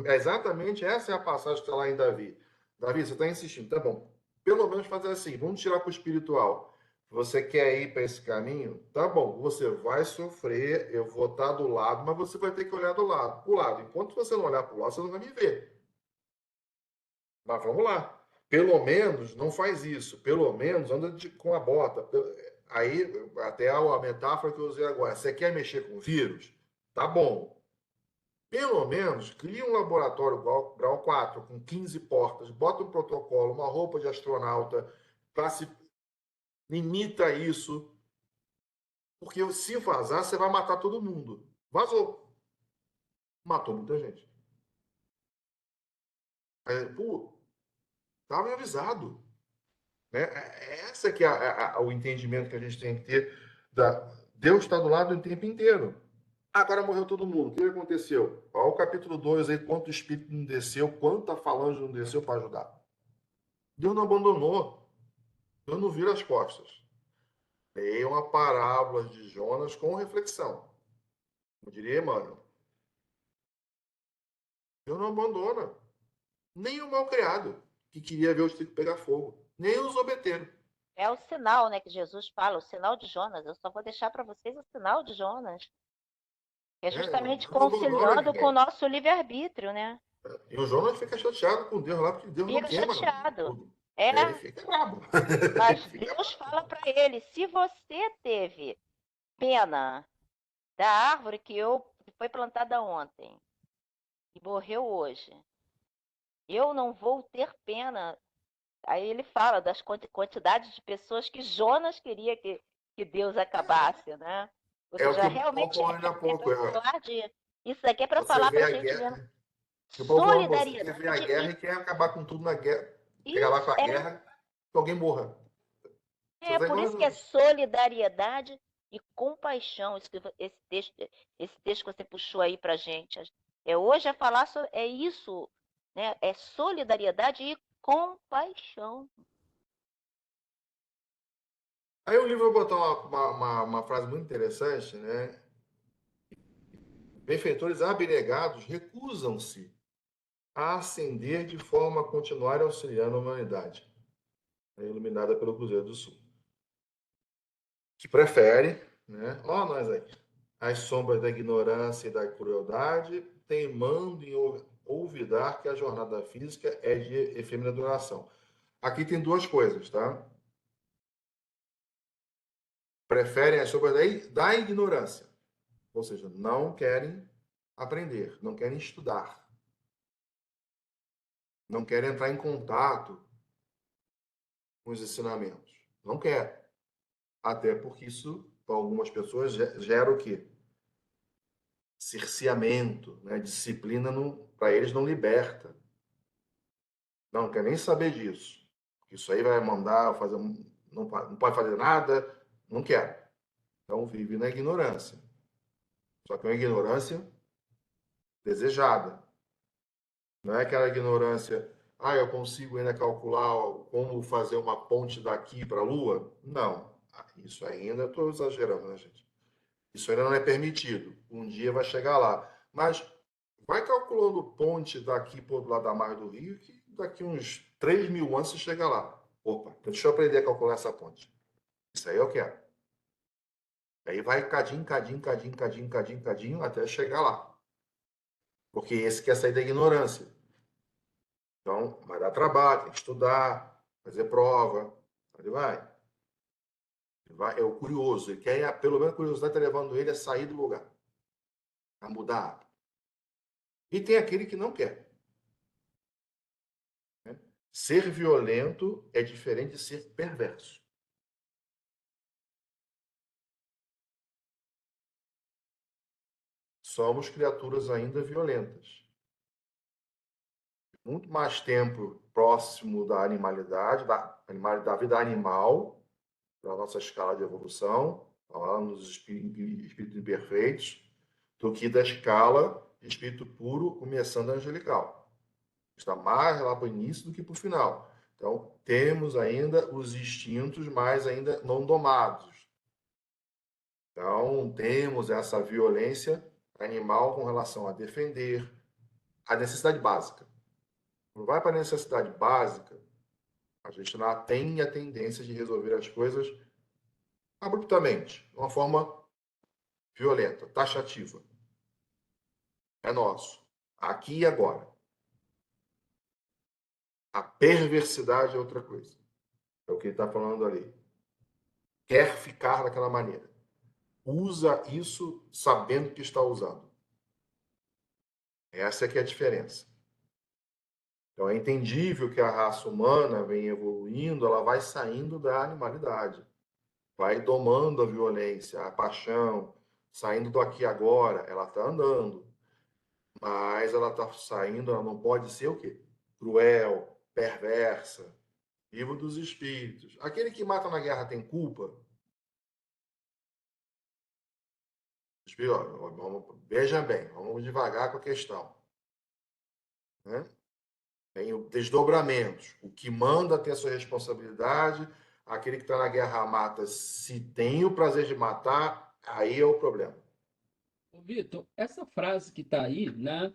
exatamente essa é a passagem que está lá em Davi. Davi, você está insistindo, tá bom. Pelo menos fazer assim, vamos tirar para o espiritual. Você quer ir para esse caminho? Tá bom, você vai sofrer, eu vou estar do lado, mas você vai ter que olhar pro lado. Enquanto você não olhar para o lado, você não vai me ver. Mas vamos lá. Pelo menos não faz isso. Pelo menos anda com a bota. Aí, até a metáfora que eu usei agora. Você quer mexer com vírus? Tá bom. Pelo menos cria um laboratório grau 4 com 15 portas, bota um protocolo, uma roupa de astronauta, limita isso, porque se vazar, você vai matar todo mundo. Vazou. Matou muita gente. Pô, estava avisado. Né? Essa que é o entendimento que a gente tem que ter. Deus está do lado o tempo inteiro. Agora morreu todo mundo. O que aconteceu? Olha o capítulo 2 aí, quanto espírito não desceu, quanta falange não desceu para ajudar. Deus não abandonou. Deus não vira as costas. Leiam a parábola de Jonas com reflexão. Eu diria, mano, Deus não abandona. Nem o malcriado, que queria ver o circo pegar fogo. Nem os obeteiros. É o sinal, né, que Jesus fala, o sinal de Jonas. Eu só vou deixar para vocês o sinal de Jonas. É justamente conciliando com o nosso livre-arbítrio, né? E o Jonas fica chateado com Deus lá, porque Deus não quer, chateado. Ele fica bravo. Mas Deus fala para ele, se você teve pena da árvore que foi plantada ontem e morreu hoje, eu não vou ter pena. Aí ele fala das quantidades de pessoas que Jonas queria que Deus acabasse, né? Ou seja, realmente isso daqui é para falar para a gente mesmo. Solidariedade. Você quer ver a guerra e quer acabar com tudo na guerra. Quer acabar com a guerra, que alguém morra. Por isso que é solidariedade e compaixão. Esse texto que você puxou aí para a gente. Hoje a falar sobre, é isso, né? É solidariedade e compaixão. Aí o livro vai botar uma frase muito interessante, né? Benfeitores abnegados recusam-se a ascender de forma a continuar auxiliando a humanidade, iluminada pelo Cruzeiro do Sul. Que prefere, né? Ó, nós aí, as sombras da ignorância e da crueldade, teimando em olvidar que a jornada física é de efêmera duração. Aqui tem duas coisas, tá? Preferem as sombras da ignorância, ou seja, não querem aprender, não querem estudar, não querem entrar em contato com os ensinamentos. Não quer. Até porque isso, para algumas pessoas, gera o quê? Cerceamento, né? Disciplina, para eles, não liberta. Não quer nem saber disso. Isso aí vai mandar fazer, não pode fazer nada, não quer. Então vive na ignorância. Só que é uma ignorância desejada. Não é aquela ignorância, eu consigo ainda calcular como fazer uma ponte daqui para a Lua? Não. Isso ainda, estou exagerando, né, gente? Isso ainda não é permitido. Um dia vai chegar lá. Mas vai calculando ponte daqui para o outro lado da margem do rio, que daqui uns 3.000 anos você chega lá. Opa, então deixa eu aprender a calcular essa ponte. Isso aí eu quero. Aí vai cadinho, até chegar lá. Porque esse quer sair da ignorância. Então, vai dar trabalho, tem que estudar, fazer prova. Ele vai. É o curioso. Ele quer, pelo menos a curiosidade está levando ele a sair do lugar. A mudar. E tem aquele que não quer. Ser violento é diferente de ser perverso. Somos criaturas ainda violentas. Muito mais tempo próximo da animalidade, da vida animal, da nossa escala de evolução, lá nos espíritos imperfeitos, do que da escala de espírito puro, começando a angelical. Está mais lá para o início do que para o final. Então, temos ainda os instintos, mas ainda não domados. Então, temos essa violência animal com relação a defender a necessidade básica. Quando vai para a necessidade básica, a gente lá tem a tendência de resolver as coisas abruptamente, de uma forma violenta, taxativa. É nosso. Aqui e agora. A perversidade é outra coisa. É o que ele está falando ali. Quer ficar daquela maneira. Usa isso sabendo que está usando. Essa é que é a diferença. Então é entendível que a raça humana vem evoluindo, ela vai saindo da animalidade, vai domando a violência, a paixão, saindo do aqui e agora, ela está andando, mas ela está saindo, ela não pode ser o quê? Cruel, perversa, livro dos espíritos. Aquele que mata na guerra tem culpa? Veja bem, vamos devagar com a questão. Né? Tem desdobramentos. O que manda ter a sua responsabilidade, aquele que está na guerra mata, se tem o prazer de matar, aí é o problema. Ô, Vitor, essa frase que está aí, né?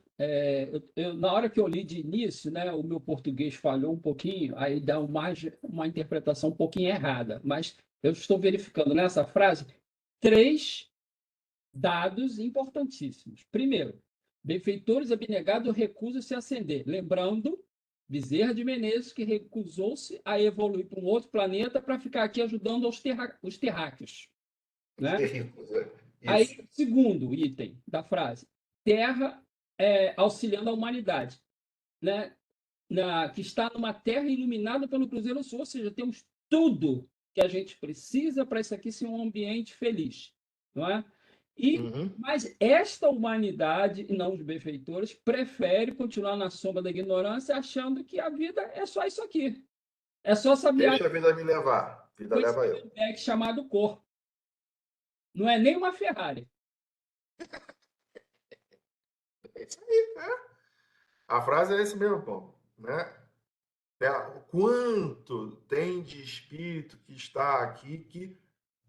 Na hora que eu li de início, né, o meu português falhou um pouquinho, aí dá uma interpretação um pouquinho errada, mas eu estou verificando nessa frase 3 dados importantíssimos. Primeiro, benfeitores abnegados recusam-se a ascender. Lembrando, Bezerra de Menezes, que recusou-se a evoluir para um outro planeta para ficar aqui ajudando os terráqueos. Né? Aí, segundo item da frase, Terra auxiliando a humanidade, né? Que está numa Terra iluminada pelo Cruzeiro Sul, ou seja, temos tudo que a gente precisa para isso aqui ser um ambiente feliz, não é? Mas esta humanidade, e não os benfeitores, prefere continuar na sombra da ignorância, achando que a vida é só isso aqui. É só saber. Deixa a vida me levar. A vida leva eu. Chamado corpo. Não é nem uma Ferrari. É isso aí, né? A frase é esse mesmo, pô, né? O quanto tem de espírito que está aqui que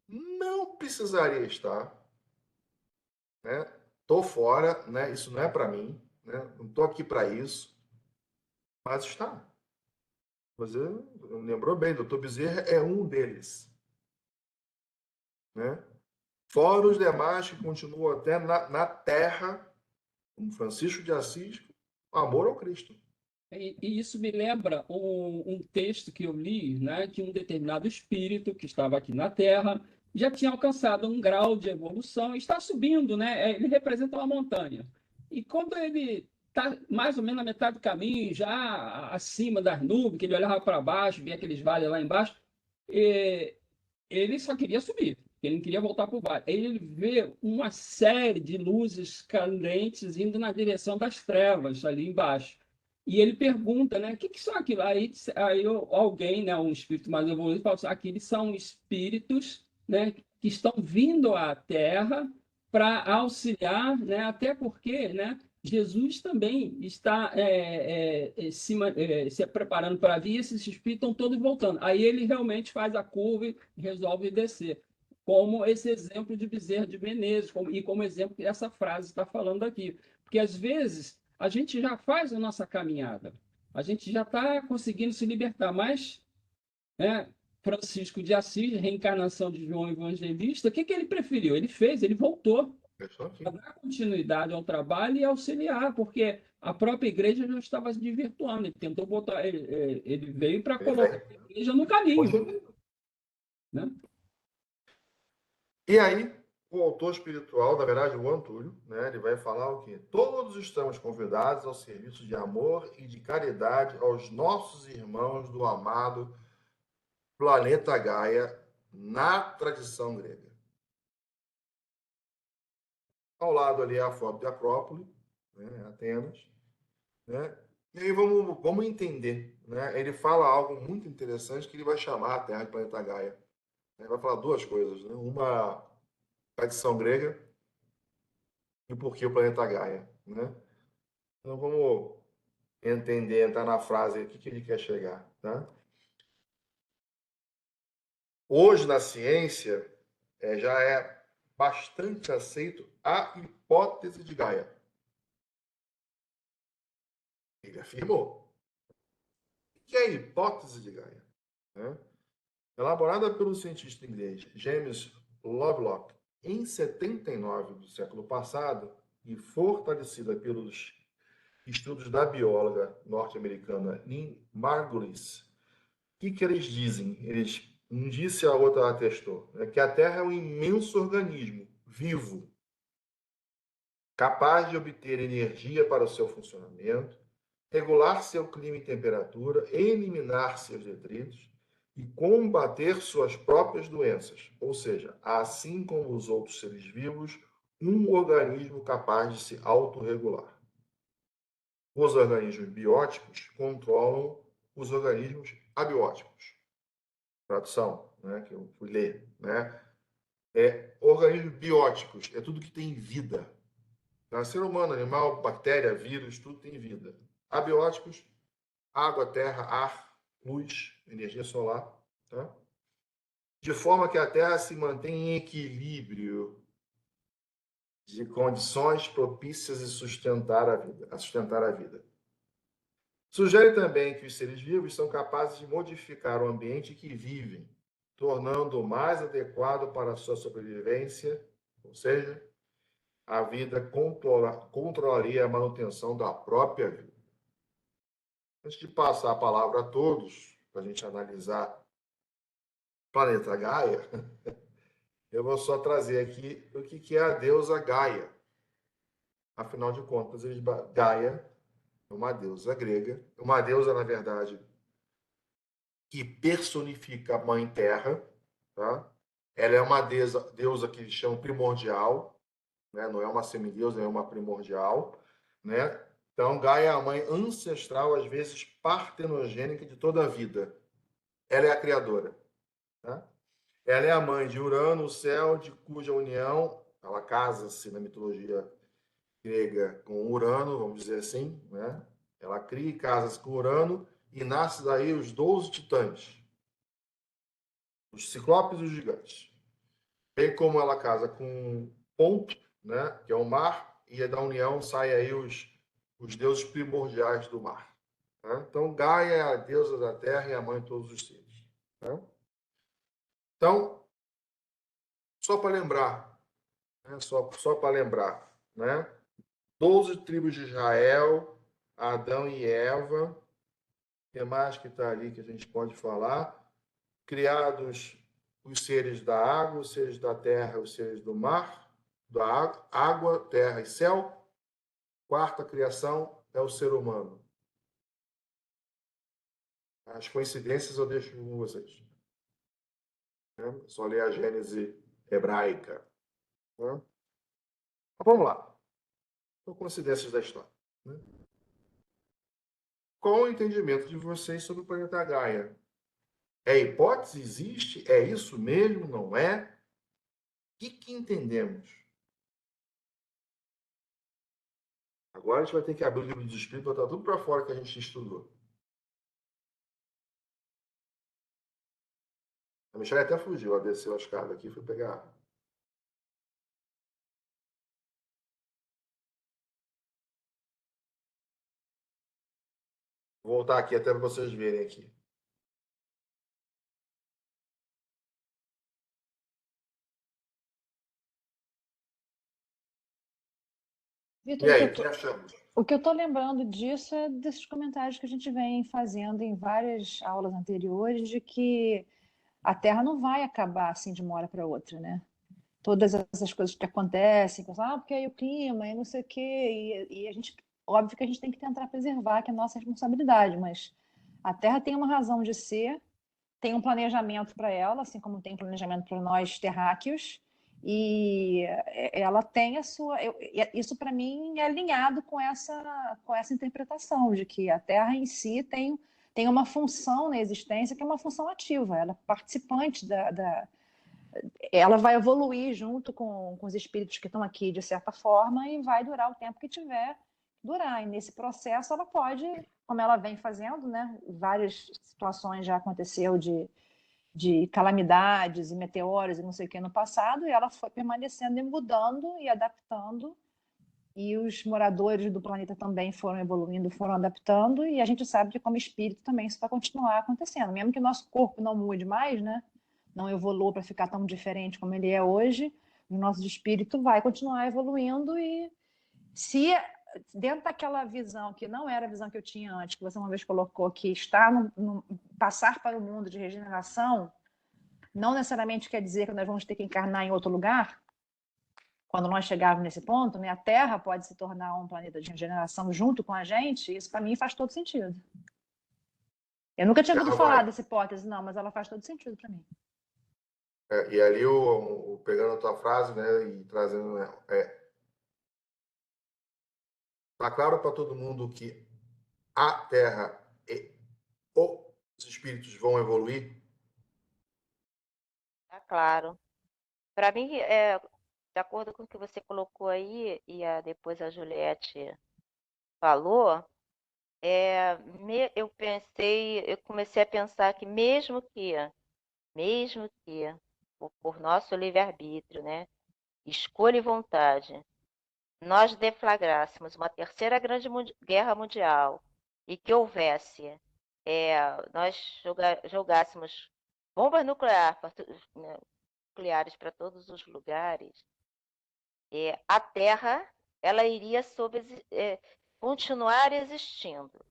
não precisaria estar, né? Tô fora, né? Isso não é para mim, né? Não tô aqui para isso, mas está. Você lembrou bem, doutor Bezerra é um deles, né? Fora os demais que continuam até na terra, como Francisco de Assis, amor ao Cristo. E isso me lembra um texto que eu li, né, que um determinado espírito que estava aqui na Terra já tinha alcançado um grau de evolução e está subindo, né? Ele representa uma montanha. E quando ele está mais ou menos na metade do caminho, já acima das nuvens, que ele olhava para baixo, via aqueles vales lá embaixo, ele só queria subir, ele não queria voltar para o vale. Aí ele vê uma série de luzes candentes indo na direção das trevas ali embaixo. E ele pergunta, né, o que são aquilo? Aí alguém, né, um espírito mais evoluído, fala assim, aqueles são espíritos, né, que estão vindo à Terra para auxiliar, né, até porque, né, Jesus também está se preparando para vir, esses espíritos estão todos voltando. Aí ele realmente faz a curva e resolve descer. Como esse exemplo de Bezerra de Menezes, e como exemplo que essa frase está falando aqui. Porque, às vezes, a gente já faz a nossa caminhada, a gente já está conseguindo se libertar, mas né, Francisco de Assis, reencarnação de João Evangelista, o que ele preferiu? Ele voltou para dar continuidade ao trabalho e auxiliar, porque a própria igreja já estava se desvirtuando. Ele tentou botar, ele veio para colocar a igreja no caminho. Né? E aí, o autor espiritual, na verdade, o Antúlio, né, ele vai falar o quê? Todos estamos convidados ao serviço de amor e de caridade aos nossos irmãos do amado planeta Gaia na tradição grega. Ao lado ali é a foto de Acrópole, né, Atenas. Né? E aí vamos entender. Né? Ele fala algo muito interessante que ele vai chamar a Terra de planeta Gaia. Ele vai falar duas coisas. Né? Uma tradição grega e por que o planeta Gaia. Né? Então vamos entender, entrar na frase, o que ele quer chegar. Tá? Hoje, na ciência, já é bastante aceito a hipótese de Gaia. Ele afirmou. O que é a hipótese de Gaia? Né? Elaborada pelo cientista inglês James Lovelock em 79 do século passado e fortalecida pelos estudos da bióloga norte-americana Lynn Margulis. O que eles dizem? Um disse, a outra atestou, que a Terra é um imenso organismo vivo, capaz de obter energia para o seu funcionamento, regular seu clima e temperatura, eliminar seus detritos e combater suas próprias doenças. Ou seja, assim como os outros seres vivos, um organismo capaz de se autorregular. Os organismos bióticos controlam os organismos abióticos. Tradução, né, que eu fui ler, né? Organismos bióticos é tudo que tem vida. Tá? Ser humano, animal, bactéria, vírus, tudo tem vida. Abióticos, água, terra, ar, luz, energia solar. Tá? De forma que a Terra se mantém em equilíbrio de condições propícias a sustentar a vida. Sugere também que os seres vivos são capazes de modificar o ambiente em que vivem, tornando-o mais adequado para a sua sobrevivência, ou seja, a vida controlaria a manutenção da própria vida. Antes de passar a palavra a todos, para a gente analisar o planeta Gaia, eu vou só trazer aqui o que é a deusa Gaia. Afinal de contas, Gaia é uma deusa grega, uma deusa, na verdade, que personifica a Mãe Terra. Tá? Ela é uma deusa que eles chamam primordial, né? Não é uma semideusa, é uma primordial. Né? Então, Gaia é a mãe ancestral, às vezes partenogênica de toda a vida. Ela é a criadora. Tá? Ela é a mãe de Urano, o céu, de cuja união ela casa-se na mitologia grega com Urano, vamos dizer assim. Né? Ela cria e casa-se com Urano e nasce daí os 12 titãs, os ciclopes e os gigantes. Bem como ela casa com Ponto, né? Que é o mar, e da união saem aí os deuses primordiais do mar. Tá? Então, Gaia é a deusa da terra e a mãe de todos os seres. Tá? Então, só para lembrar, né? só para lembrar, né? 12 tribos de Israel, Adão e Eva, o que mais que está ali que a gente pode falar? Criados os seres da água, os seres da terra, os seres do mar, da água, terra e céu. Quarta criação é o ser humano. As coincidências eu deixo com vocês. Só ler a Gênese hebraica. Então, vamos lá. São coincidências da história. Qual o entendimento de vocês sobre o planeta Gaia? É hipótese? Existe? É isso mesmo? Não é? O que entendemos? Agora a gente vai ter que abrir o livro dos Espíritos e botar tudo para fora que a gente estudou. A Michelle até fugiu, ela desceu a escada aqui e foi pegar água. Vou voltar aqui até para vocês verem aqui. Vitor, E aí, o que achamos? o que eu estou lembrando disso é desses comentários que a gente vem fazendo em várias aulas anteriores, de que a Terra não vai acabar assim de uma hora para outra, né? Todas essas coisas que acontecem, porque aí o clima, e não sei o quê, e a gente, óbvio que a gente tem que tentar preservar, que é a nossa responsabilidade, mas a Terra tem uma razão de ser, tem um planejamento para ela, assim como tem um planejamento para nós terráqueos, e ela tem a sua. Isso, para mim, é alinhado com essa interpretação de que a Terra em si tem uma função na existência que é uma função ativa, ela é participante ela vai evoluir junto com os espíritos que estão aqui, de certa forma, e vai durar o tempo que tiver durar. E nesse processo ela pode, como ela vem fazendo, né? Várias situações já aconteceu de calamidades e meteoros e não sei o que no passado, e ela foi permanecendo e mudando e adaptando, e os moradores do planeta também foram evoluindo, foram adaptando, e a gente sabe que como espírito também isso vai continuar acontecendo, mesmo que o nosso corpo não mude mais, né? Não evolua para ficar tão diferente como ele é hoje, o nosso espírito vai continuar evoluindo, e se dentro daquela visão que não era a visão que eu tinha antes, que você uma vez colocou, que passar para o mundo de regeneração não necessariamente quer dizer que nós vamos ter que encarnar em outro lugar. Quando nós chegarmos nesse ponto, né, a Terra pode se tornar um planeta de regeneração junto com a gente. Isso para mim faz todo sentido. Eu nunca tinha ouvido falar dessa hipótese, não, mas ela faz todo sentido para mim. E ali, pegando a tua frase, né, e trazendo, tá claro para todo mundo que a Terra e os espíritos vão evoluir? Tá claro. Para mim, de acordo com o que você colocou aí, e depois a Juliette falou, eu comecei a pensar que mesmo que por nosso livre-arbítrio, né, escolha e vontade, nós deflagrássemos uma terceira grande guerra mundial e que houvesse, nós jogássemos bombas nucleares para todos os lugares, a Terra ela iria continuar existindo.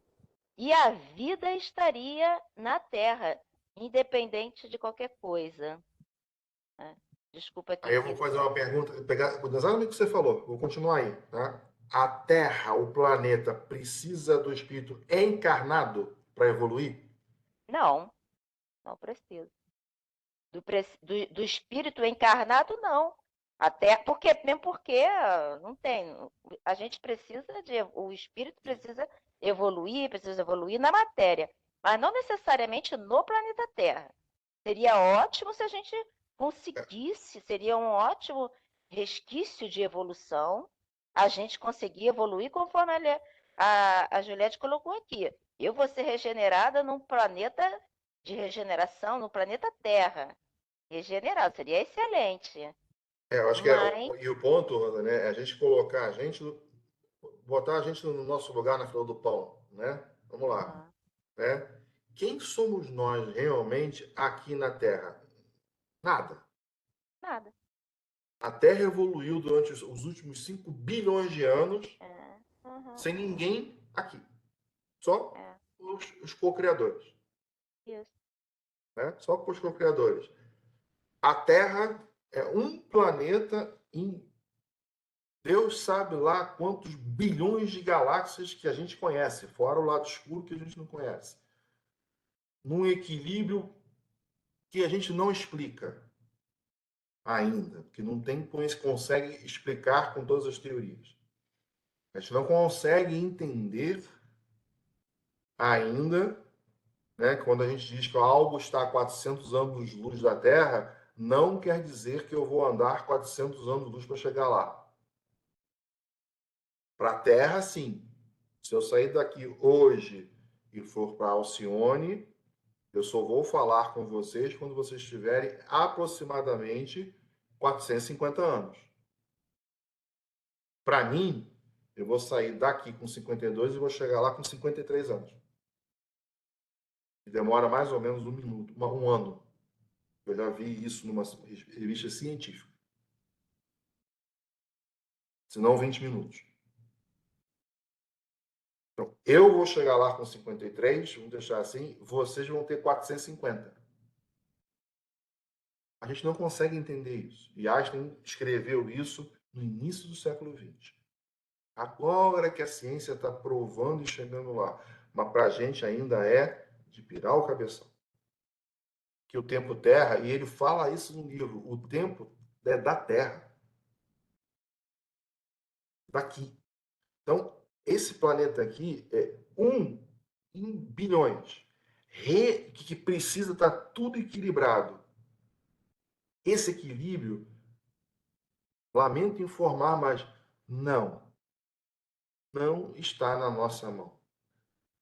E a vida estaria na Terra, independente de qualquer coisa. Desculpa aqui. Aí eu vou fazer uma pergunta, pegar exatamente o que você falou, vou continuar aí, tá? A Terra, o planeta, precisa do espírito encarnado para evoluir? Não precisa. Do espírito encarnado, não. Até porque não tem. A gente o espírito precisa evoluir na matéria, mas não necessariamente no planeta Terra. Seria ótimo se a gente conseguisse, seria um ótimo resquício de evolução, a gente conseguir evoluir conforme a Juliette colocou aqui. Eu vou ser regenerada num planeta de regeneração, no planeta Terra. Regenerado, seria excelente. Eu acho que e o ponto, Rosa, né, é a gente colocar botar a gente no nosso lugar na fila do pão, né? Vamos lá, né? Quem somos nós realmente aqui na Terra? Nada. A Terra evoluiu durante os últimos 5 bilhões de anos sem ninguém aqui. Só os co-criadores. Isso. Né? Só os co-criadores. A Terra é um planeta em Deus sabe lá quantos bilhões de galáxias que a gente conhece, fora o lado escuro que a gente não conhece. Num equilíbrio que a gente não explica ainda, que não consegue explicar com todas as teorias. A gente não consegue entender ainda, né, quando a gente diz que algo está a 400 anos-luz da Terra, não quer dizer que eu vou andar 400 anos-luz para chegar lá. Para a Terra, sim. Se eu sair daqui hoje e for para Alcione, eu só vou falar com vocês quando vocês tiverem aproximadamente 450 anos. Para mim, eu vou sair daqui com 52 e vou chegar lá com 53 anos. E demora mais ou menos um ano. Eu já vi isso numa revista científica. Se não 20 minutos. Então, eu vou chegar lá com 53, vamos deixar assim, vocês vão ter 450. A gente não consegue entender isso. E Einstein escreveu isso no início do século XX. Agora que a ciência está provando e chegando lá. Mas para a gente ainda é de pirar o cabeção. Que o tempo Terra, e ele fala isso no livro, o tempo é da Terra. Daqui. Então, esse planeta aqui é 1 em bilhões. Que precisa estar tudo equilibrado. Esse equilíbrio, lamento informar, mas não está na nossa mão.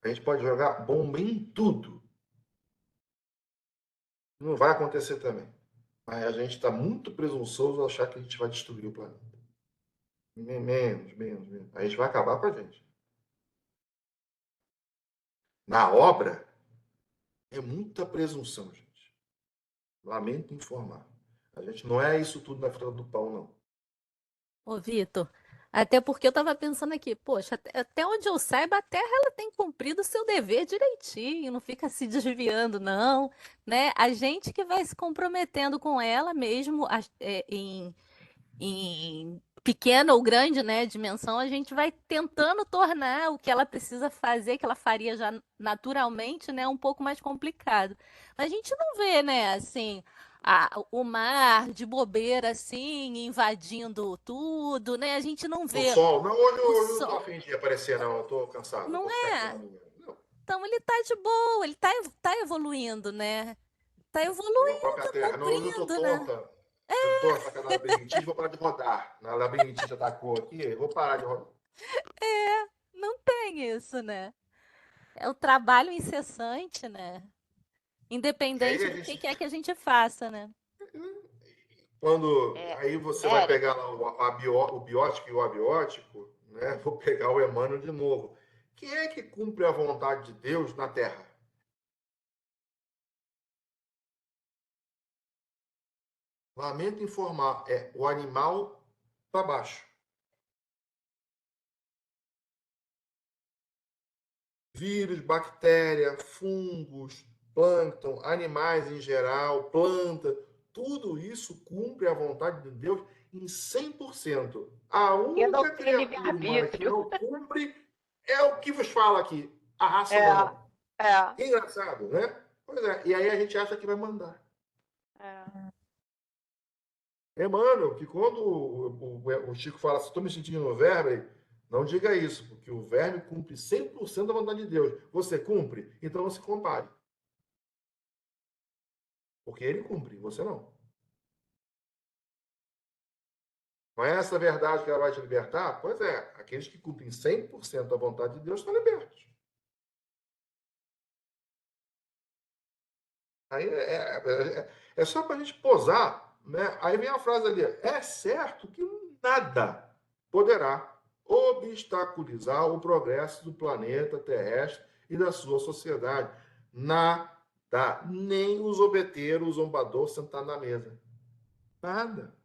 A gente pode jogar bomba em tudo. Não vai acontecer também. Mas a gente está muito presunçoso a achar que a gente vai destruir o planeta. Menos. A gente vai acabar com a gente. Na obra, é muita presunção, gente. Lamento informar. A gente não é isso tudo na fila do pão, não. Ô, Vitor, Até porque eu estava pensando aqui, poxa, até onde eu saiba, a Terra ela tem cumprido o seu dever direitinho, não fica se desviando, não, né? A gente que vai se comprometendo com ela mesmo em pequena ou grande, né, dimensão, a gente vai tentando tornar o que ela precisa fazer, que ela faria já naturalmente, né, um pouco mais complicado. A gente não vê, né, assim, o mar de bobeira assim, invadindo tudo, né? A gente não No vê sol. Não, hoje o eu não tô sol, afim de aparecer, não. Eu tô cansado. Eu não vou ficar aqui na é? minha. Não, Então ele tá de boa, ele tá evoluindo, né? Tá igual a própria evoluindo, Terra. Não, hoje eu tô cumprindo, né? tonta. Eu tô atacando a labirintite, vou parar de rodar. Na labirintite atacou aqui, eu vou parar de rodar. Não tem isso, né? É o trabalho incessante, né? E aí Independente a do que gente. quer que a gente faça, né? Quando. É, Aí você vai Érico, pegar lá o biótico e o abiótico, né? Vou pegar o Emmanuel de novo. Quem é que cumpre a vontade de Deus na Terra? Lamento informar, é o animal para baixo. Vírus, bactéria, fungos, plâncton, animais em geral, planta, tudo isso cumpre a vontade de Deus em 100%. A que única não tem criatura humana que livre-arbítrio. não cumpre é o que vos fala aqui, a raça É, humana. é, Que engraçado, né? Pois é, e aí a gente acha que vai mandar. é. Emmanuel, que quando o Chico fala assim, estou me sentindo no verme, não diga isso, porque o verme cumpre 100% da vontade de Deus. Você cumpre? Então não se compare. Porque ele cumpre, você não. Não é essa a verdade que ela vai te libertar? Pois é, aqueles que cumprem 100% da vontade de Deus estão libertos. Aí é só para a gente posar, né? Aí vem a frase ali: é certo que nada poderá obstaculizar o progresso do planeta terrestre e da sua sociedade. Nada. Nem o zombeteiro, o zombador sentar na mesa. Nada.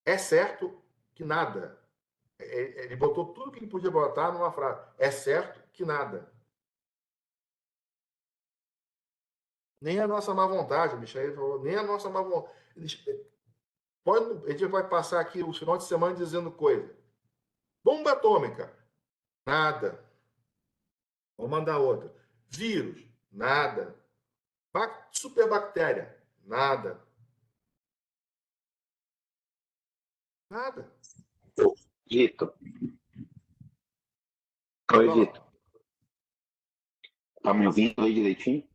É certo que nada. Ele botou tudo que ele podia botar numa frase. É certo que nada. Nem a nossa má vontade, o Michel falou, nem a nossa má vontade. A gente vai passar aqui o final de semana dizendo coisa. Bomba atômica, nada. Vou mandar outra. Vírus, nada. Superbactéria, nada. Nada. Vitor, oi, Manda lá. Vitor. Tá me ouvindo aí direitinho?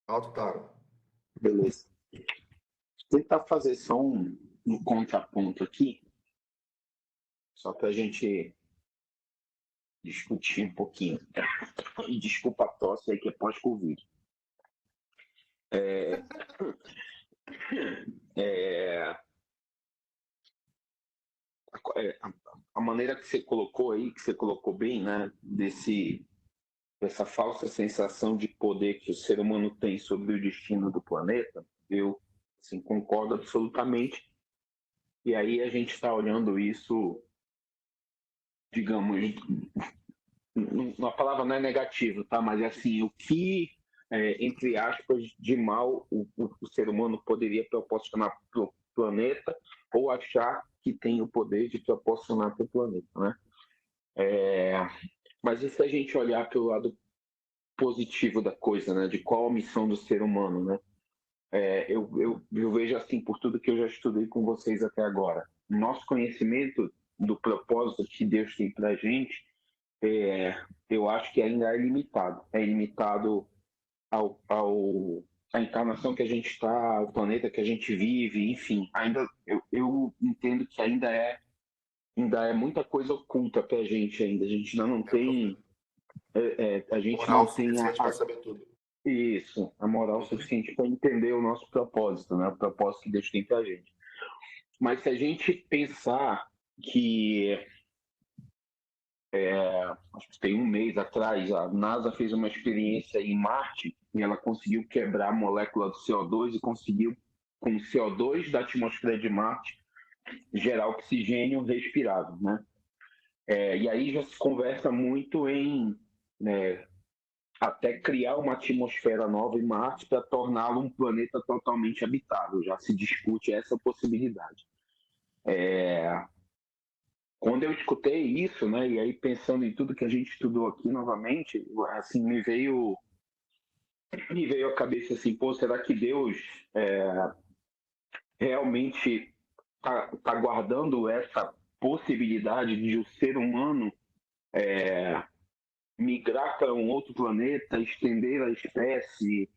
Alto claro. Beleza. Vou tentar fazer só um contraponto aqui, só para a gente discutir um pouquinho. E desculpa a tosse aí que é pós-Covid. É, é, a maneira que você colocou aí, que você colocou bem, né, dessa falsa sensação de poder que o ser humano tem sobre o destino do planeta, eu assim, concordo absolutamente. E aí a gente está olhando isso, digamos, uma palavra não é negativo, tá? Mas assim, o que, entre aspas, de mal o ser humano poderia proporcionar para o planeta ou achar que tem o poder de proporcionar para o planeta, né? Mas e se a gente olhar pelo lado positivo da coisa, né? De qual a missão do ser humano, né? Eu vejo assim, por tudo que eu já estudei com vocês até agora. Nosso conhecimento do propósito que Deus tem para a gente, eu acho que ainda é limitado. É limitado à encarnação que a gente está, ao planeta que a gente vive, enfim. Ainda, eu entendo que ainda é muita coisa oculta para a gente ainda. A gente ainda não tem... a gente Moral não tem suficiente para saber tudo. isso, a moral suficiente para entender o nosso propósito, né? O propósito que Deus tem para a gente. Mas se a gente pensar que acho que tem um mês atrás a NASA fez uma experiência em Marte e ela conseguiu quebrar a molécula do CO2 e conseguiu, com o CO2 da atmosfera de Marte, gerar oxigênio respirável, né? E aí já se conversa muito em até criar uma atmosfera nova em Marte para torná-lo um planeta totalmente habitável. Já se discute essa possibilidade. Quando eu escutei isso, né, e aí pensando em tudo que a gente estudou aqui novamente, assim, me veio à cabeça assim, pô, será que Deus realmente tá guardando essa possibilidade de o ser humano migrar para um outro planeta, estender a espécie,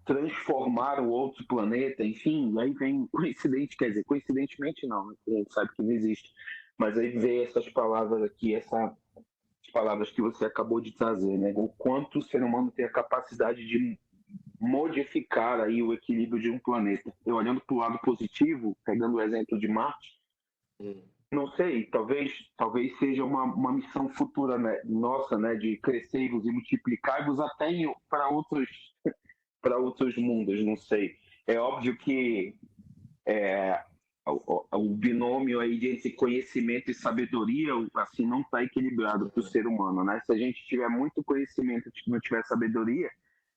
transformar o outro planeta, enfim, aí vem coincidentemente não, a gente sabe que não existe, mas aí vem essas palavras aqui, essas palavras que você acabou de trazer, né? O quanto o ser humano tem a capacidade de modificar aí o equilíbrio de um planeta. Eu olhando para o lado positivo, pegando o exemplo de Marte, não sei, talvez seja uma missão futura, né, nossa, né, de crescer-vos e multiplicar-vos até para outros mundos, não sei. É óbvio que o binômio aí entre conhecimento e sabedoria, assim, não está equilibrado para o ser humano, né? Se a gente tiver muito conhecimento e não tiver sabedoria,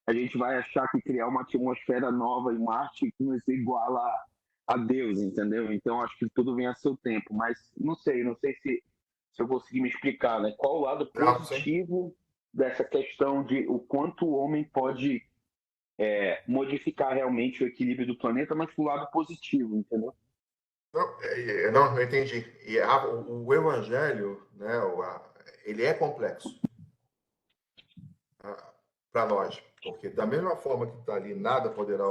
a gente vai achar que criar uma atmosfera nova em Marte nos iguala a Deus, entendeu? Então acho que tudo vem a seu tempo, mas não sei se eu consegui me explicar, né? Qual o lado positivo dessa questão de o quanto o homem pode modificar realmente o equilíbrio do planeta, mas pro lado positivo, entendeu? Não, eu entendi. E o evangelho, né, ele é complexo para nós, porque da mesma forma que está ali, nada poderá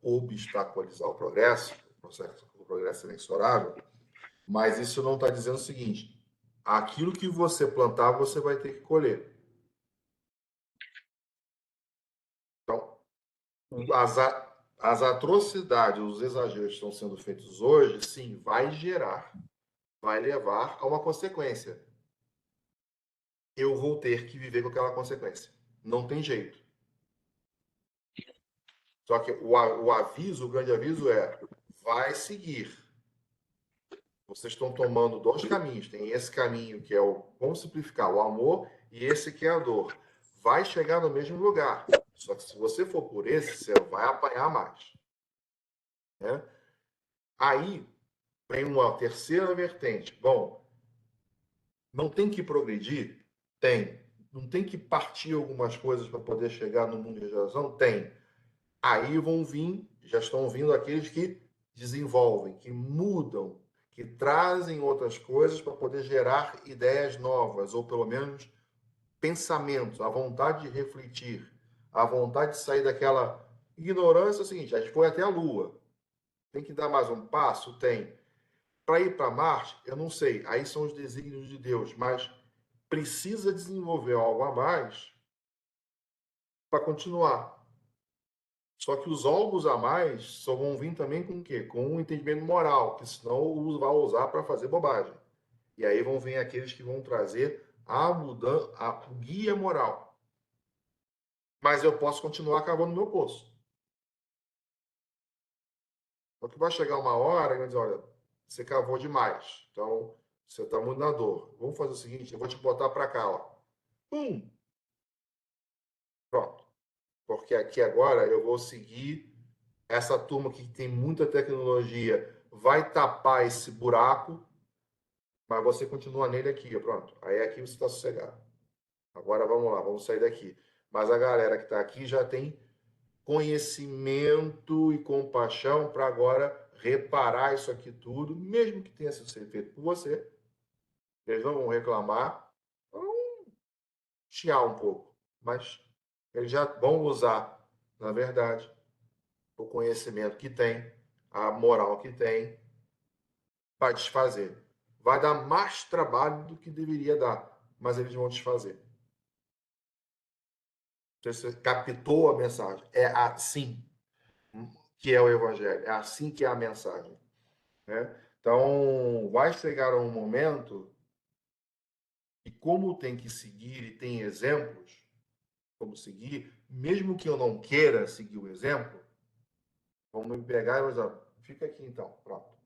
obstaculizar o progresso é inexorável, mas isso não está dizendo o seguinte: aquilo que você plantar, você vai ter que colher. Então, as atrocidades, os exageros que estão sendo feitos hoje, sim, vai levar a uma consequência. Eu vou ter que viver com aquela consequência. Não tem jeito. Só que o grande aviso é: vai seguir. Vocês estão tomando dois caminhos. Tem esse caminho que é vamos simplificar, o amor, e esse que é a dor. Vai chegar no mesmo lugar. Só que se você for por esse, você vai apanhar mais. Né? Aí vem uma terceira vertente. Bom, não tem que progredir? Tem. Não tem que partir algumas coisas para poder chegar no mundo de geração? Tem. Aí já estão vindo aqueles que desenvolvem, que mudam, que trazem outras coisas para poder gerar ideias novas, ou pelo menos pensamentos, a vontade de refletir, a vontade de sair daquela ignorância. É o seguinte: a gente foi até a Lua. Tem que dar mais um passo? Tem. Para ir para Marte, eu não sei. Aí são os desígnios de Deus, mas precisa desenvolver algo a mais para continuar. Só que os algos a mais só vão vir também com o quê? Com um entendimento moral, que senão vai usar para fazer bobagem. E aí vão vir aqueles que vão trazer a mudança, o guia moral. Mas eu posso continuar cavando meu poço. Só que vai chegar uma hora e vai dizer: olha, você cavou demais. Então, você está muito na dor. Vamos fazer o seguinte: eu vou te botar para cá, ó. Pronto. Porque aqui agora eu vou seguir essa turma que tem muita tecnologia, vai tapar esse buraco, mas você continua nele aqui, pronto. Aí aqui você está sossegado. Agora vamos lá, vamos sair daqui. Mas a galera que está aqui já tem conhecimento e compaixão para agora reparar isso aqui tudo, mesmo que tenha sido feito por você. Eles não vão reclamar, vão chiar um pouco, mas eles já vão usar, na verdade, o conhecimento que tem, a moral que tem, para desfazer. Vai dar mais trabalho do que deveria dar, mas eles vão desfazer. Você captou a mensagem? É assim que é o evangelho, é assim que é a mensagem. Né? Então, vai chegar um momento e como tem que seguir e tem exemplos como seguir, mesmo que eu não queira seguir o exemplo, vamos me pegar e vamos dizer: fica aqui então, pronto.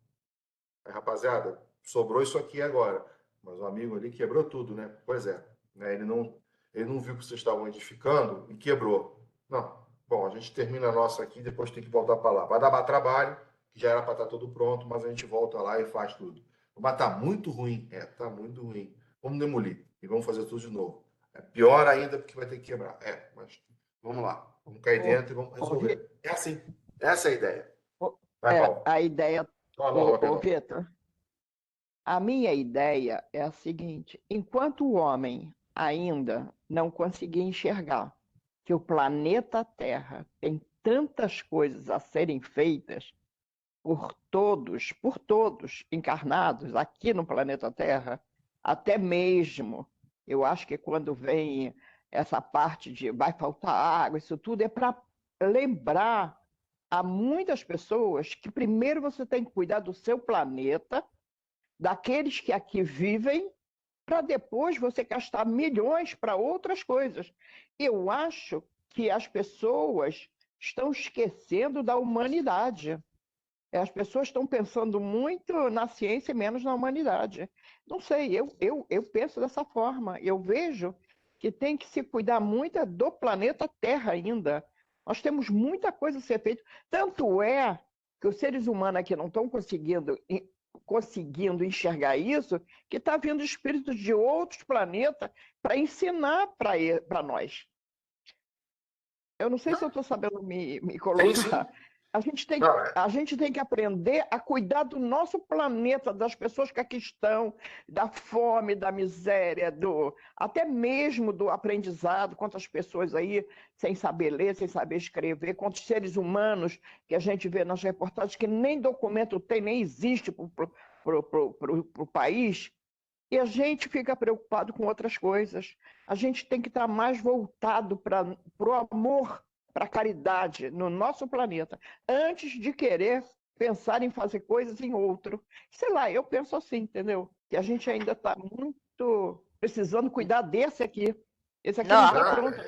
Aí, rapaziada, sobrou isso aqui agora. Mas o amigo ali quebrou tudo, né? Pois é. Né? Ele não viu que vocês estavam edificando e quebrou. Não. Bom, a gente termina a nossa aqui, depois tem que voltar para lá. Vai dar trabalho, que já era para estar tudo pronto, mas a gente volta lá e faz tudo. Mas tá muito ruim. Tá muito ruim. Vamos demolir e vamos fazer tudo de novo. É pior ainda porque vai ter que quebrar. Mas vamos lá. Vamos cair dentro e vamos resolver. É assim. Essa é a ideia. Vai, Paulo. A ideia, Fala, Vitor, a minha ideia é a seguinte: enquanto o homem ainda não conseguir enxergar que o planeta Terra tem tantas coisas a serem feitas por todos encarnados aqui no planeta Terra, até mesmo, eu acho que quando vem essa parte de vai faltar água, isso tudo é para lembrar a muitas pessoas que primeiro você tem que cuidar do seu planeta, daqueles que aqui vivem, para depois você gastar milhões para outras coisas. Eu acho que as pessoas estão esquecendo da humanidade. As pessoas estão pensando muito na ciência e menos na humanidade. Não sei, eu penso dessa forma. Eu vejo que tem que se cuidar muito do planeta Terra ainda. Nós temos muita coisa a ser feita. Tanto é que os seres humanos aqui não estão conseguindo enxergar isso, que está vindo espíritos de outros planetas para ensinar para nós. Eu não sei se eu estou sabendo me colocar. A gente tem que aprender a cuidar do nosso planeta, das pessoas que aqui estão, da fome, da miséria, até mesmo do aprendizado, quantas pessoas aí sem saber ler, sem saber escrever, quantos seres humanos que a gente vê nas reportagens que nem documento tem, nem existe para o país, e a gente fica preocupado com outras coisas. A gente tem que estar mais voltado para o amor, para a caridade no nosso planeta, antes de querer pensar em fazer coisas em outro. Sei lá, eu penso assim, entendeu? Que a gente ainda está muito precisando cuidar desse aqui. Esse aqui não está pronto.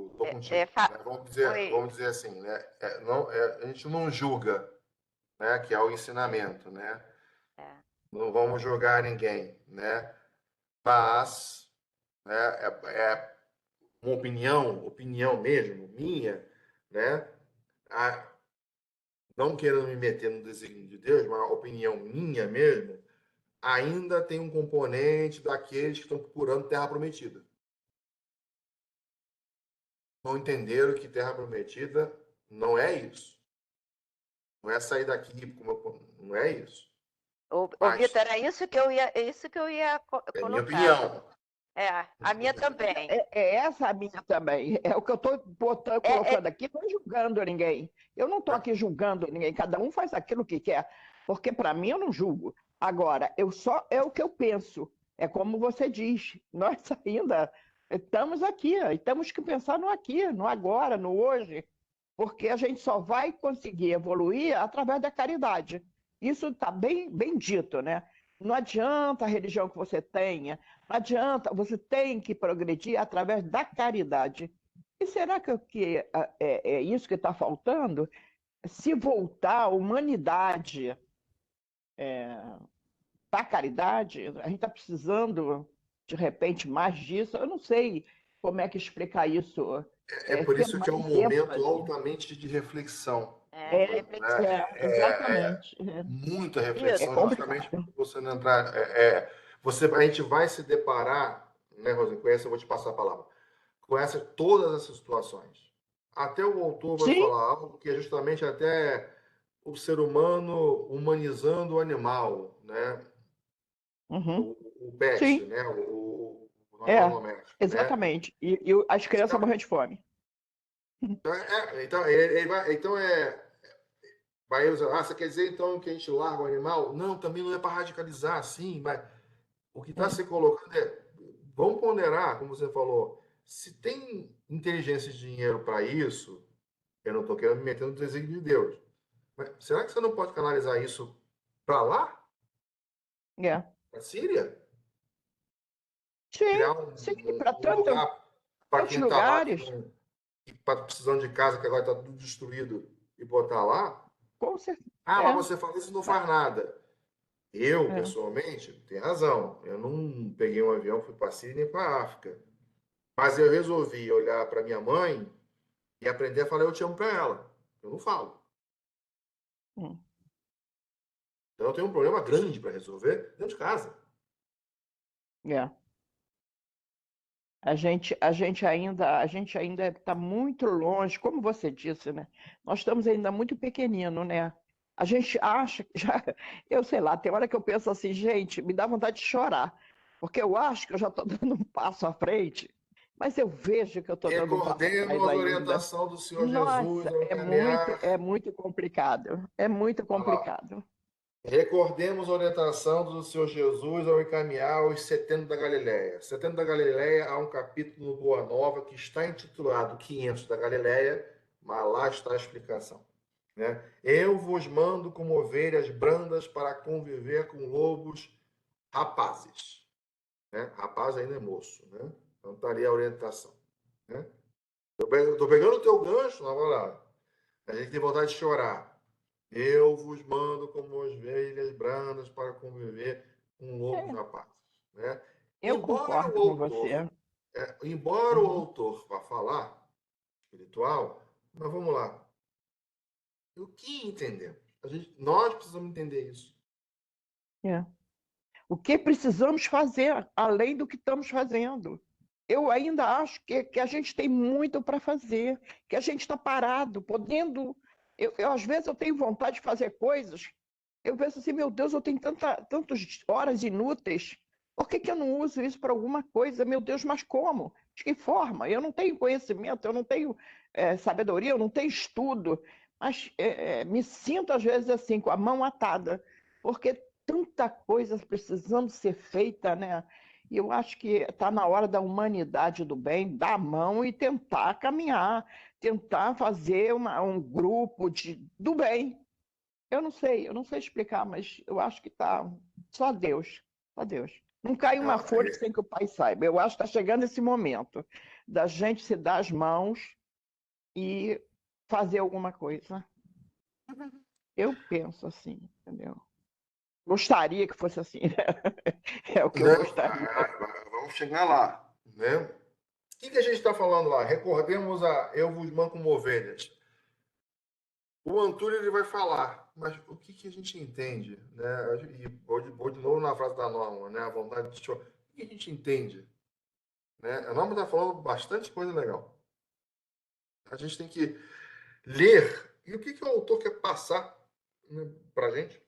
Estou contigo. Vamos dizer assim, né? A gente não julga, né? Que é o ensinamento, né? Não vamos julgar ninguém, né? Mas, né? Uma opinião mesmo, minha, né? Não querendo me meter no desígnio de Deus, mas a opinião minha mesmo, ainda tem um componente daqueles que estão procurando terra prometida. Não entenderam que terra prometida não é isso. Não é sair daqui, não é isso. Vitor, era isso que eu ia colocar. É a minha opinião. A minha também. Essa a minha também. É o que eu estou colocando aqui, não julgando ninguém. Eu não estou aqui julgando ninguém, cada um faz aquilo que quer, porque para mim eu não julgo. Agora, é o que eu penso. É como você diz, nós ainda estamos aqui, e temos que pensar no aqui, no agora, no hoje, porque a gente só vai conseguir evoluir através da caridade. Isso está bem dito, né? Não adianta a religião que você tenha, não adianta, você tem que progredir através da caridade. E será que é isso que está faltando? Se voltar a humanidade para a caridade, a gente está precisando, de repente, mais disso. Eu não sei como é que explicar isso. É por isso que é um momento altamente de reflexão. Exatamente. Muita reflexão, justamente porque você não entrar. A gente vai se deparar, né, Rosinha, com essa, eu vou te passar a palavra, com todas essas situações. Até o autor vai falar algo que é justamente até o ser humano humanizando o animal, né? O pet, né? O doméstico, exatamente. Né? E as crianças morrendo de fome. Vai usar, você quer dizer então que a gente larga o animal? Não, também não é para radicalizar assim, mas o que está se colocando vamos ponderar, como você falou, se tem inteligência e dinheiro para isso, eu não estou querendo me meter no desígnio de Deus, mas será que você não pode canalizar isso para lá? Para a Síria? Sim, para tanto lugar para quem está lugares. Lá precisando de casa, que agora está tudo destruído, e botar lá? Com certeza. Ah, É, mas você fala isso e não faz nada. Eu, é. pessoalmente, tenho razão. Eu não peguei um avião, fui para a Síria nem para a África. Mas eu resolvi olhar para minha mãe e aprender a falar eu te amo para ela. Eu não falo. Hum. Então eu tenho um problema grande para resolver dentro de casa. É. A gente ainda está muito longe, como você disse, né? Nós estamos ainda muito pequenino, né? A gente acha que já, eu sei lá, tem hora que eu penso assim, gente, me dá vontade de chorar, porque eu acho que eu já estou dando um passo à frente, mas eu vejo que eu estou dando um passo atrás Recordemos a ainda. orientação do Senhor Jesus Nossa, ao é encaminhar. muito complicado, é muito Olha lá. complicado. Recordemos a orientação do Senhor Jesus ao encaminhar os 70 da Galileia. 70 da Galileia há um capítulo no Boa Nova que está intitulado 500 da Galileia, mas lá está a explicação. Né? Eu vos mando como ovelhas brandas para conviver com lobos rapazes. Né? Rapaz ainda é moço. Né? Então estaria a orientação. Né? Estou pegando o teu gancho, não vai lá. A gente tem vontade de chorar. Eu vos mando como ovelhas brandas para conviver com lobos É, rapazes. Né? eu concordo com você. Embora o Uhum. autor vá falar espiritual, mas vamos lá. O que entendemos? Nós precisamos entender isso. É. O que precisamos fazer além do que estamos fazendo? Eu ainda acho que a gente tem muito para fazer, que a gente está parado, podendo. Às vezes eu tenho vontade de fazer coisas, eu penso assim, meu Deus, eu tenho tantas horas inúteis, por que eu não uso isso para alguma coisa? Meu Deus, mas como? De que forma? Eu não tenho conhecimento, eu não tenho sabedoria, eu não tenho estudo, mas me sinto às vezes assim, com a mão atada, porque tanta coisa precisando ser feita, né? E eu acho que está na hora da humanidade do bem dar a mão e tentar caminhar, tentar fazer um grupo do bem. Eu não sei explicar, mas eu acho que está só Deus, só Deus. Não cai uma Ah, folha sem que o pai saiba. Eu acho que está chegando esse momento da gente se dar as mãos e fazer alguma coisa. Eu penso assim, entendeu? Gostaria que fosse assim, né? É o que eu né? gostaria. Vamos chegar lá. Né? O que a gente está falando lá? Recordemos a Eu vos mando como ovelhas. O Antônio ele vai falar, mas o que a gente entende? Né? E vou de novo na frase da Norma, né? A vontade de chorar. O que a gente entende? Né? A Norma está falando bastante coisa legal. A gente tem que ler. E o que o autor quer passar, né, para a gente?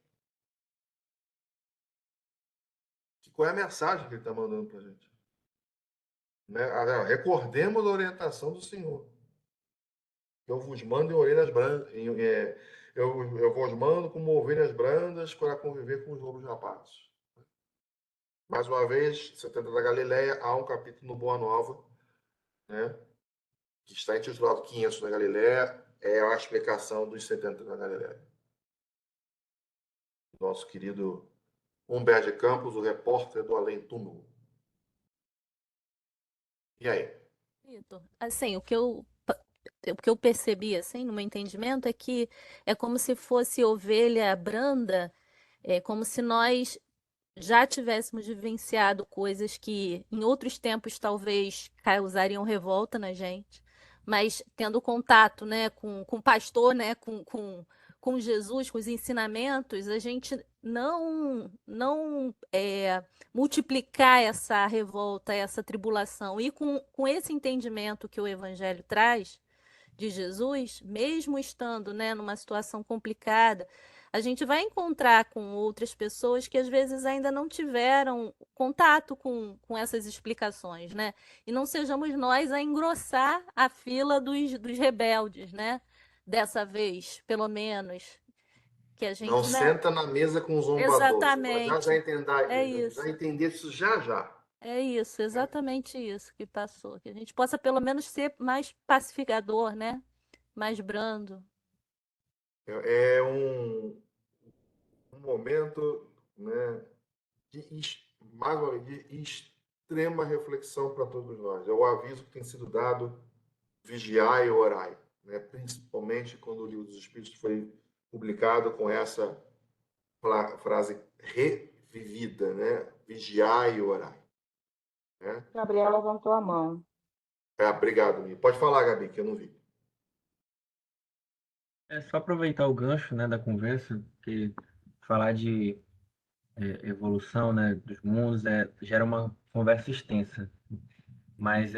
Qual é a mensagem que ele está mandando para a gente? Né? Recordemos a orientação do Senhor. Eu vos mando em orelhas brandas. Eu vos mando como ovelhas brandas para conviver com os lobos rapazes. Mais uma vez, 70 da Galileia, há um capítulo no Boa Nova, né, que está intitulado 500 da Galileia, é a explicação dos 70 da Galileia. Nosso querido Humberto de Campos, o repórter do Além Túmulo. E aí? Vitor, assim, o que eu percebi, assim, no meu entendimento, é que é como se fosse ovelha branda, é como se nós já tivéssemos vivenciado coisas que em outros tempos talvez causariam revolta na gente, mas tendo contato, né, com o pastor, né, com Jesus, com os ensinamentos, a gente não multiplicar essa revolta, essa tribulação. E com esse entendimento que o Evangelho traz de Jesus, mesmo estando, né, numa situação complicada, a gente vai encontrar com outras pessoas que às vezes ainda não tiveram contato com essas explicações, né? E não sejamos nós a engrossar a fila dos rebeldes, né? Dessa vez, pelo menos, que a Não gente, né? senta na mesa com os zombadores. Ela Exatamente. É já isso. entender isso já já. É isso, exatamente isso que passou. Que a gente possa pelo menos ser mais pacificador, né? Mais brando. É um momento, né, mais uma vez, de extrema reflexão para todos nós. É o aviso que tem sido dado: vigiai e orai, né? Principalmente quando o livro dos Espíritos foi publicado com essa frase revivida, né? Vigiai e orai. Né? Gabriel levantou a mão. Obrigado, Mi. Pode falar, Gabi, que eu não vi. É só aproveitar o gancho, né, da conversa, que falar de evolução, né, dos mundos gera uma conversa extensa. Mas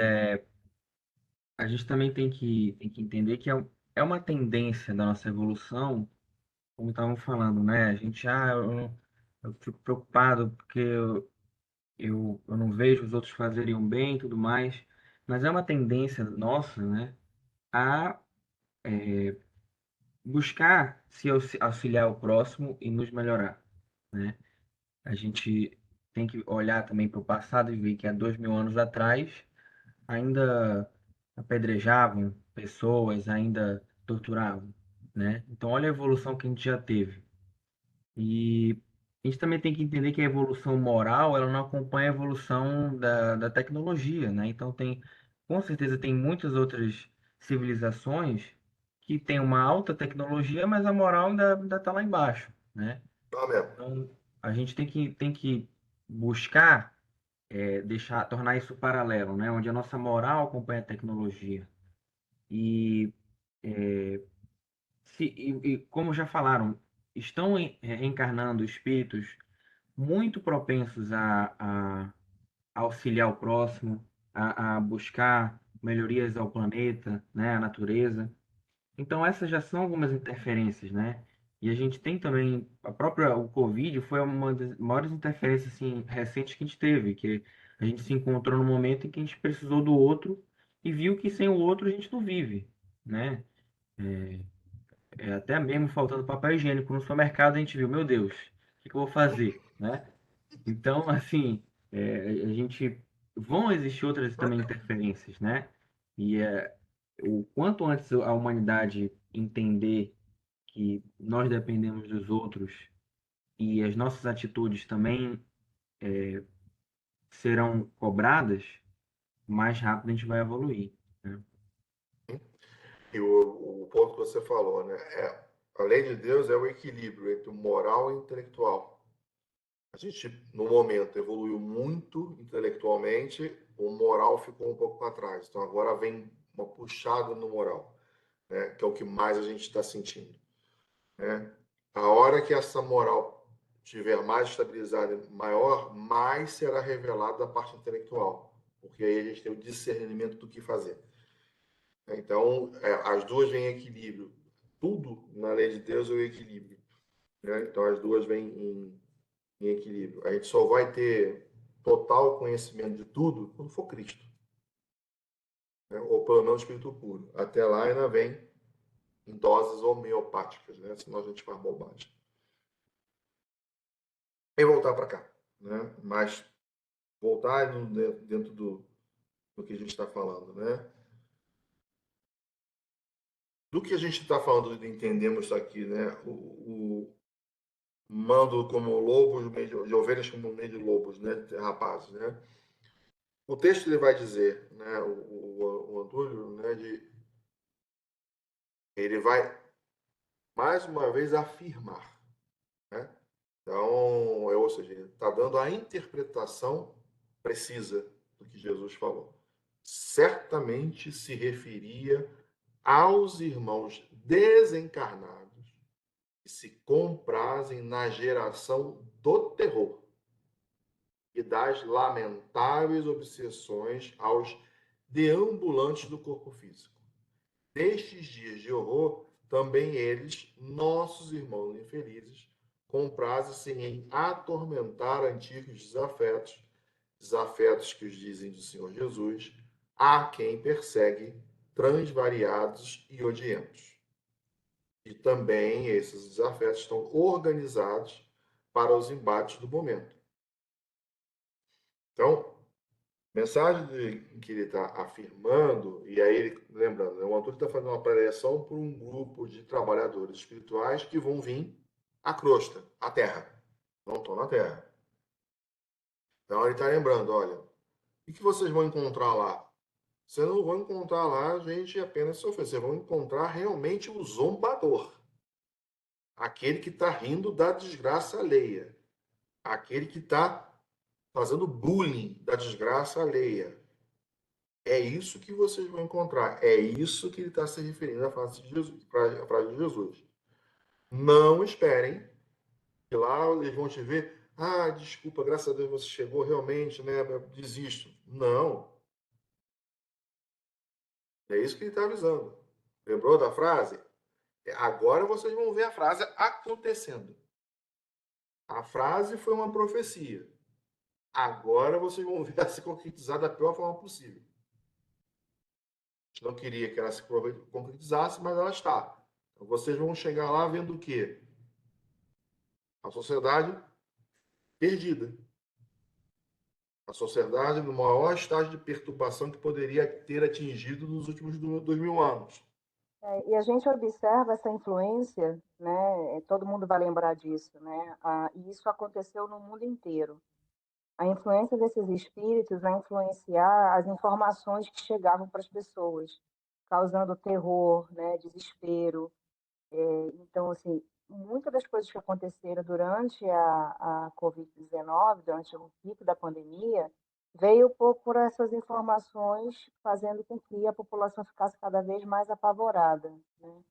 a gente também tem que entender que é uma tendência da nossa evolução, como estavam falando, né? A gente, eu fico preocupado porque eu não vejo os outros fazerem um bem e tudo mais, mas é uma tendência nossa, né, a buscar se auxiliar o próximo e nos melhorar, né? A gente tem que olhar também para o passado e ver que há 2000 anos atrás ainda apedrejavam pessoas, ainda torturavam, né? Então olha a evolução que a gente já teve. E a gente também tem que entender que a evolução moral, ela não acompanha a evolução da tecnologia, né? Então com certeza tem muitas outras civilizações que têm uma alta tecnologia, mas a moral ainda está lá embaixo, né? Tá mesmo. Então a gente tem que buscar tornar isso paralelo, né? Onde a nossa moral acompanha a tecnologia. E como já falaram, estão reencarnando espíritos muito propensos a auxiliar o próximo, a buscar melhorias ao planeta, né, à natureza. Então essas já são algumas interferências, né? E a gente tem também o Covid foi uma das maiores interferências assim recentes que a gente teve, que a gente se encontrou no momento em que a gente precisou do outro e viu que sem o outro a gente não vive, né? Até mesmo faltando papel higiênico no supermercado, a gente viu, meu Deus, o que eu vou fazer, né? Então, assim, a gente vão existir outras também interferências, né? E o quanto antes a humanidade entender que nós dependemos dos outros e as nossas atitudes também serão cobradas, mais rápido a gente vai evoluir, né? E o ponto que você falou, né? A lei de Deus é o equilíbrio entre o moral e o intelectual. A gente, no momento, evoluiu muito intelectualmente, o moral ficou um pouco para trás. Então, agora vem uma puxada no moral, né? Que é o que mais a gente está sentindo. Né? A hora que essa moral tiver mais estabilizada, maior, mais será revelada a parte intelectual, porque aí a gente tem o discernimento do que fazer. Então, as duas vêm em equilíbrio. Tudo na lei de Deus é o equilíbrio. Né? Então, as duas vêm em equilíbrio. A gente só vai ter total conhecimento de tudo quando for Cristo. Né? Ou pelo menos Espírito puro. Até lá ainda vem em doses homeopáticas, né? Senão a gente faz bobagem. E voltar para cá. Né? Mas voltar dentro do que a gente está falando. Né? Do que a gente está falando, entendemos isso aqui, né? O mando como lobos, de ovelhas como meio de lobos, né? De rapazes, né? O texto ele vai dizer, né? O Antônio, né? Ele vai mais uma vez afirmar, né? Então, ou seja, ele está dando a interpretação precisa do que Jesus falou. Certamente se referia aos irmãos desencarnados que se comprazem na geração do terror e das lamentáveis obsessões aos deambulantes do corpo físico. Nestes dias de horror, também eles, nossos irmãos infelizes, comprazem-se em atormentar antigos desafetos que os dizem do Senhor Jesus, a quem persegue, transvariados e odientos. E também esses desafetos estão organizados para os embates do momento. Então, mensagem que ele está afirmando, e aí ele, lembrando, né, o Antônio está fazendo uma preleção para um grupo de trabalhadores espirituais que vão vir à crosta, à terra. Não estão na terra. Então ele está lembrando, olha, o que vocês vão encontrar lá? Vocês não vão encontrar lá gente apenas sofrer, vocês vão encontrar realmente o zombador. aquele que está rindo da desgraça alheia, aquele que está fazendo bullying da desgraça alheia. É isso que vocês vão encontrar. É isso que ele está se referindo à frase de Jesus. A frase de Jesus. Não esperem que lá eles vão te ver. Ah, desculpa, graças a Deus você chegou realmente, né? Desisto. Não. É isso que ele está avisando. Lembrou da frase? Agora vocês vão ver a frase acontecendo. A frase foi uma profecia. Agora vocês vão ver ela se concretizar da pior forma possível. A gente não queria que ela se concretizasse, mas ela está. Então, vocês vão chegar lá vendo o quê? A sociedade perdida. A sociedade no maior estágio de perturbação que poderia ter atingido nos últimos 2000 anos. E a gente observa essa influência, né? Todo mundo vai lembrar disso, né? E isso aconteceu no mundo inteiro. A influência desses espíritos a influenciar as informações que chegavam para as pessoas, causando terror, né? Desespero. Então, assim, muitas das coisas que aconteceram durante a Covid-19, durante o pico da pandemia, veio por essas informações, fazendo com que a população ficasse cada vez mais apavorada, né?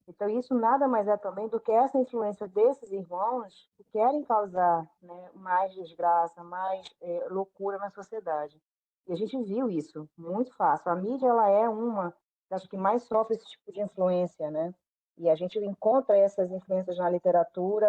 Então, isso nada mais é também do que essa influência desses irmãos que querem causar, né, mais desgraça, mais loucura na sociedade. E a gente viu isso muito fácil. A mídia ela é uma das que mais sofre esse tipo de influência, né? E a gente encontra essas influências na literatura,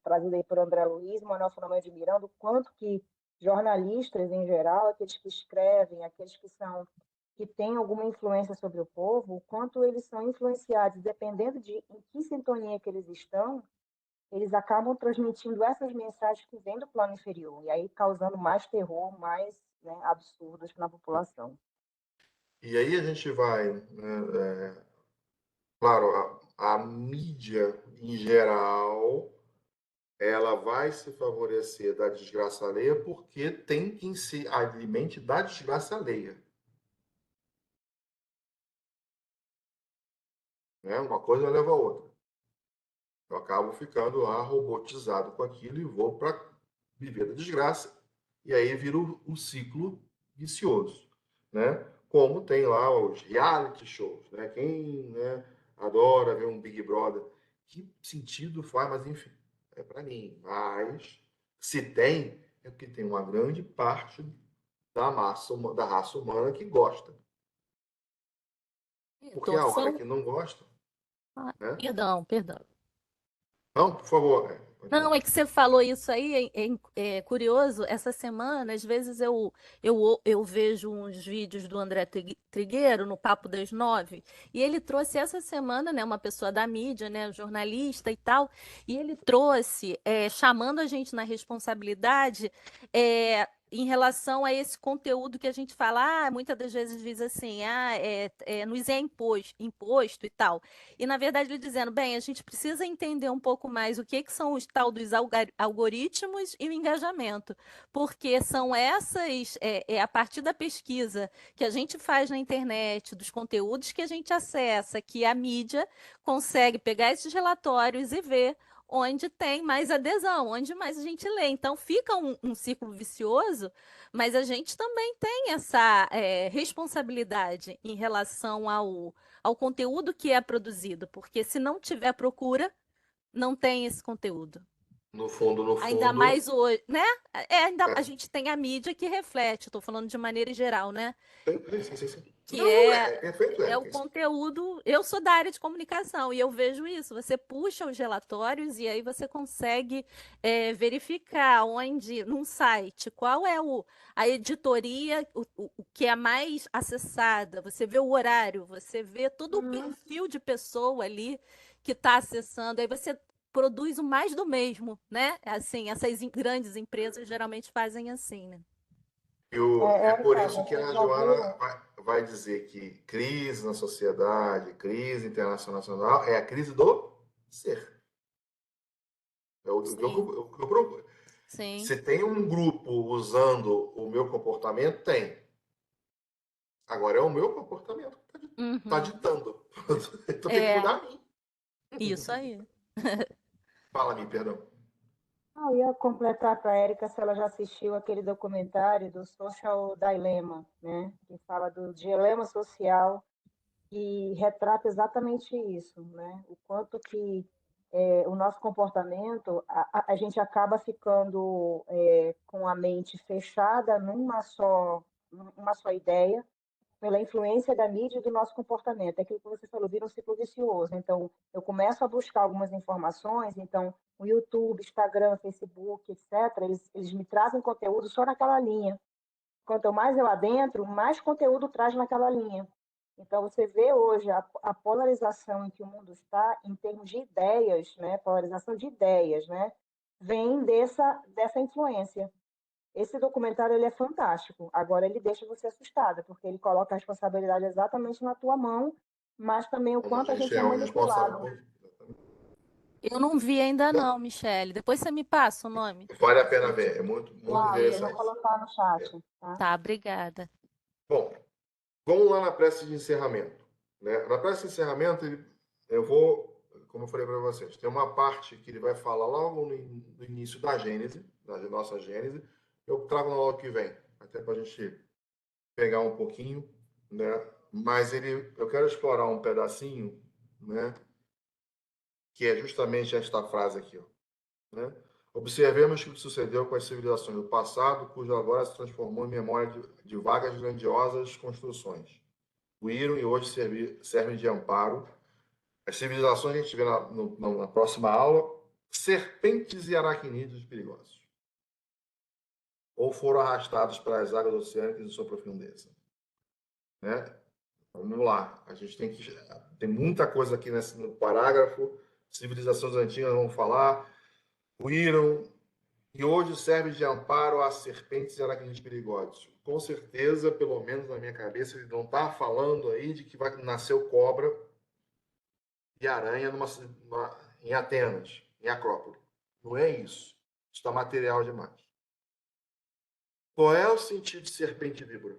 trazida aí por André Luiz, Manuel Filomeno de Miranda, o quanto que jornalistas, em geral, aqueles que escrevem, aqueles que têm alguma influência sobre o povo, o quanto eles são influenciados, dependendo de em que sintonia que eles estão, eles acabam transmitindo essas mensagens que vêm do plano inferior, e aí causando mais terror, mais, né, absurdos na população. E aí a gente vai, né, claro, a mídia em geral, ela vai se favorecer da desgraça alheia porque tem quem se alimente da desgraça alheia. Né? Uma coisa leva a outra. Eu acabo ficando lá robotizado com aquilo e vou para viver da desgraça. E aí vira o ciclo vicioso. Né? Como tem lá os reality shows. Né? Quem, né, adora ver um Big Brother. Que sentido faz, mas enfim, é para mim. Mas se tem, é porque tem uma grande parte da raça humana que gosta. Porque a hora que não gosta, né? Perdão. Não, por favor. Não, é que você falou isso aí, é curioso. Essa semana, às vezes eu vejo uns vídeos do André Trigueiro no Papo das 9, e ele trouxe essa semana, né, uma pessoa da mídia, né, jornalista e tal, e ele trouxe, chamando a gente na responsabilidade, em relação a esse conteúdo que a gente fala, muitas das vezes diz assim, nos é imposto e tal. E, na verdade, ele dizendo, bem, a gente precisa entender um pouco mais o que são os tal dos algoritmos e o engajamento, porque são essas, a partir da pesquisa que a gente faz na internet, dos conteúdos que a gente acessa, que a mídia consegue pegar esses relatórios e ver onde tem mais adesão, onde mais a gente lê. Então, fica um ciclo vicioso, mas a gente também tem essa responsabilidade em relação ao conteúdo que é produzido, porque se não tiver procura, não tem esse conteúdo. No fundo. Ainda mais hoje, né? A gente tem a mídia que reflete, estou falando de maneira geral, né? Sim. Que Não, perfeito, é o conteúdo. Eu sou da área de comunicação e eu vejo isso. Você puxa os relatórios e aí você consegue verificar onde, num site, qual é a editoria, o que é mais acessada. Você vê o horário, você vê todo o perfil de pessoa ali que está acessando. Aí você produz o mais do mesmo, né? Assim, essas grandes empresas geralmente fazem assim, né? É por isso que a Joana vai dizer que crise na sociedade, crise internacional, é a crise do ser. É o que eu procuro. Sim. Se tem um grupo usando o meu comportamento, tem. Agora é o meu comportamento que está ditando. Então tem que mudar a mim. Isso aí. Fala-me, perdão. Eu ia completar para a Érica se ela já assistiu aquele documentário do Social Dilemma, né? Que fala do dilema social e retrata exatamente isso, né? O quanto que o nosso comportamento, a gente acaba ficando com a mente fechada numa só ideia, pela influência da mídia e do nosso comportamento. É aquilo que você falou, vira um ciclo vicioso. Então, eu começo a buscar algumas informações, então, o YouTube, Instagram, Facebook, etc., eles me trazem conteúdo só naquela linha. Quanto mais eu adentro, mais conteúdo traz naquela linha. Então, você vê hoje a polarização em que o mundo está em termos de ideias, né? Polarização de ideias, né? Vem dessa influência. Esse documentário ele é fantástico. Agora ele deixa você assustada, porque ele coloca a responsabilidade exatamente na tua mão, mas também o Como quanto a a gente gente é é o responsável manipulado. Eu não vi ainda Não, não, Michele. Depois você me passa o nome. vale a pena ver, é muito, muito Claro, eu vou interessante. colocar no chat, tá? Tá, obrigada. Bom, vamos lá na prece de encerramento. Né? Na prece de encerramento, eu vou, como eu falei para vocês, tem uma parte que ele vai falar logo no início da Gênese, da nossa Gênese. Eu trago no logo que vem, até para a gente pegar um pouquinho, né? Mas eu quero explorar um pedacinho, né? Que é justamente esta frase aqui, ó, né? Observemos o que sucedeu com as civilizações do passado, cujo agora se transformou em memória de vagas grandiosas construções. Ruíram e hoje servem de amparo. As civilizações, a gente vê na próxima aula, serpentes e aracnídeos perigosos. Ou foram arrastados para as águas oceânicas em sua profundeza. Né? Vamos lá. A gente tem muita coisa aqui no parágrafo. Civilizações antigas vão falar. Ruíram e hoje serve de amparo a serpentes e aracnídeos perigosos. Com certeza, pelo menos na minha cabeça, ele não está falando aí de que vai nascer cobra e aranha em Atenas, em Acrópole. Não é isso. Está material demais. Qual é o sentido de serpente e víbora?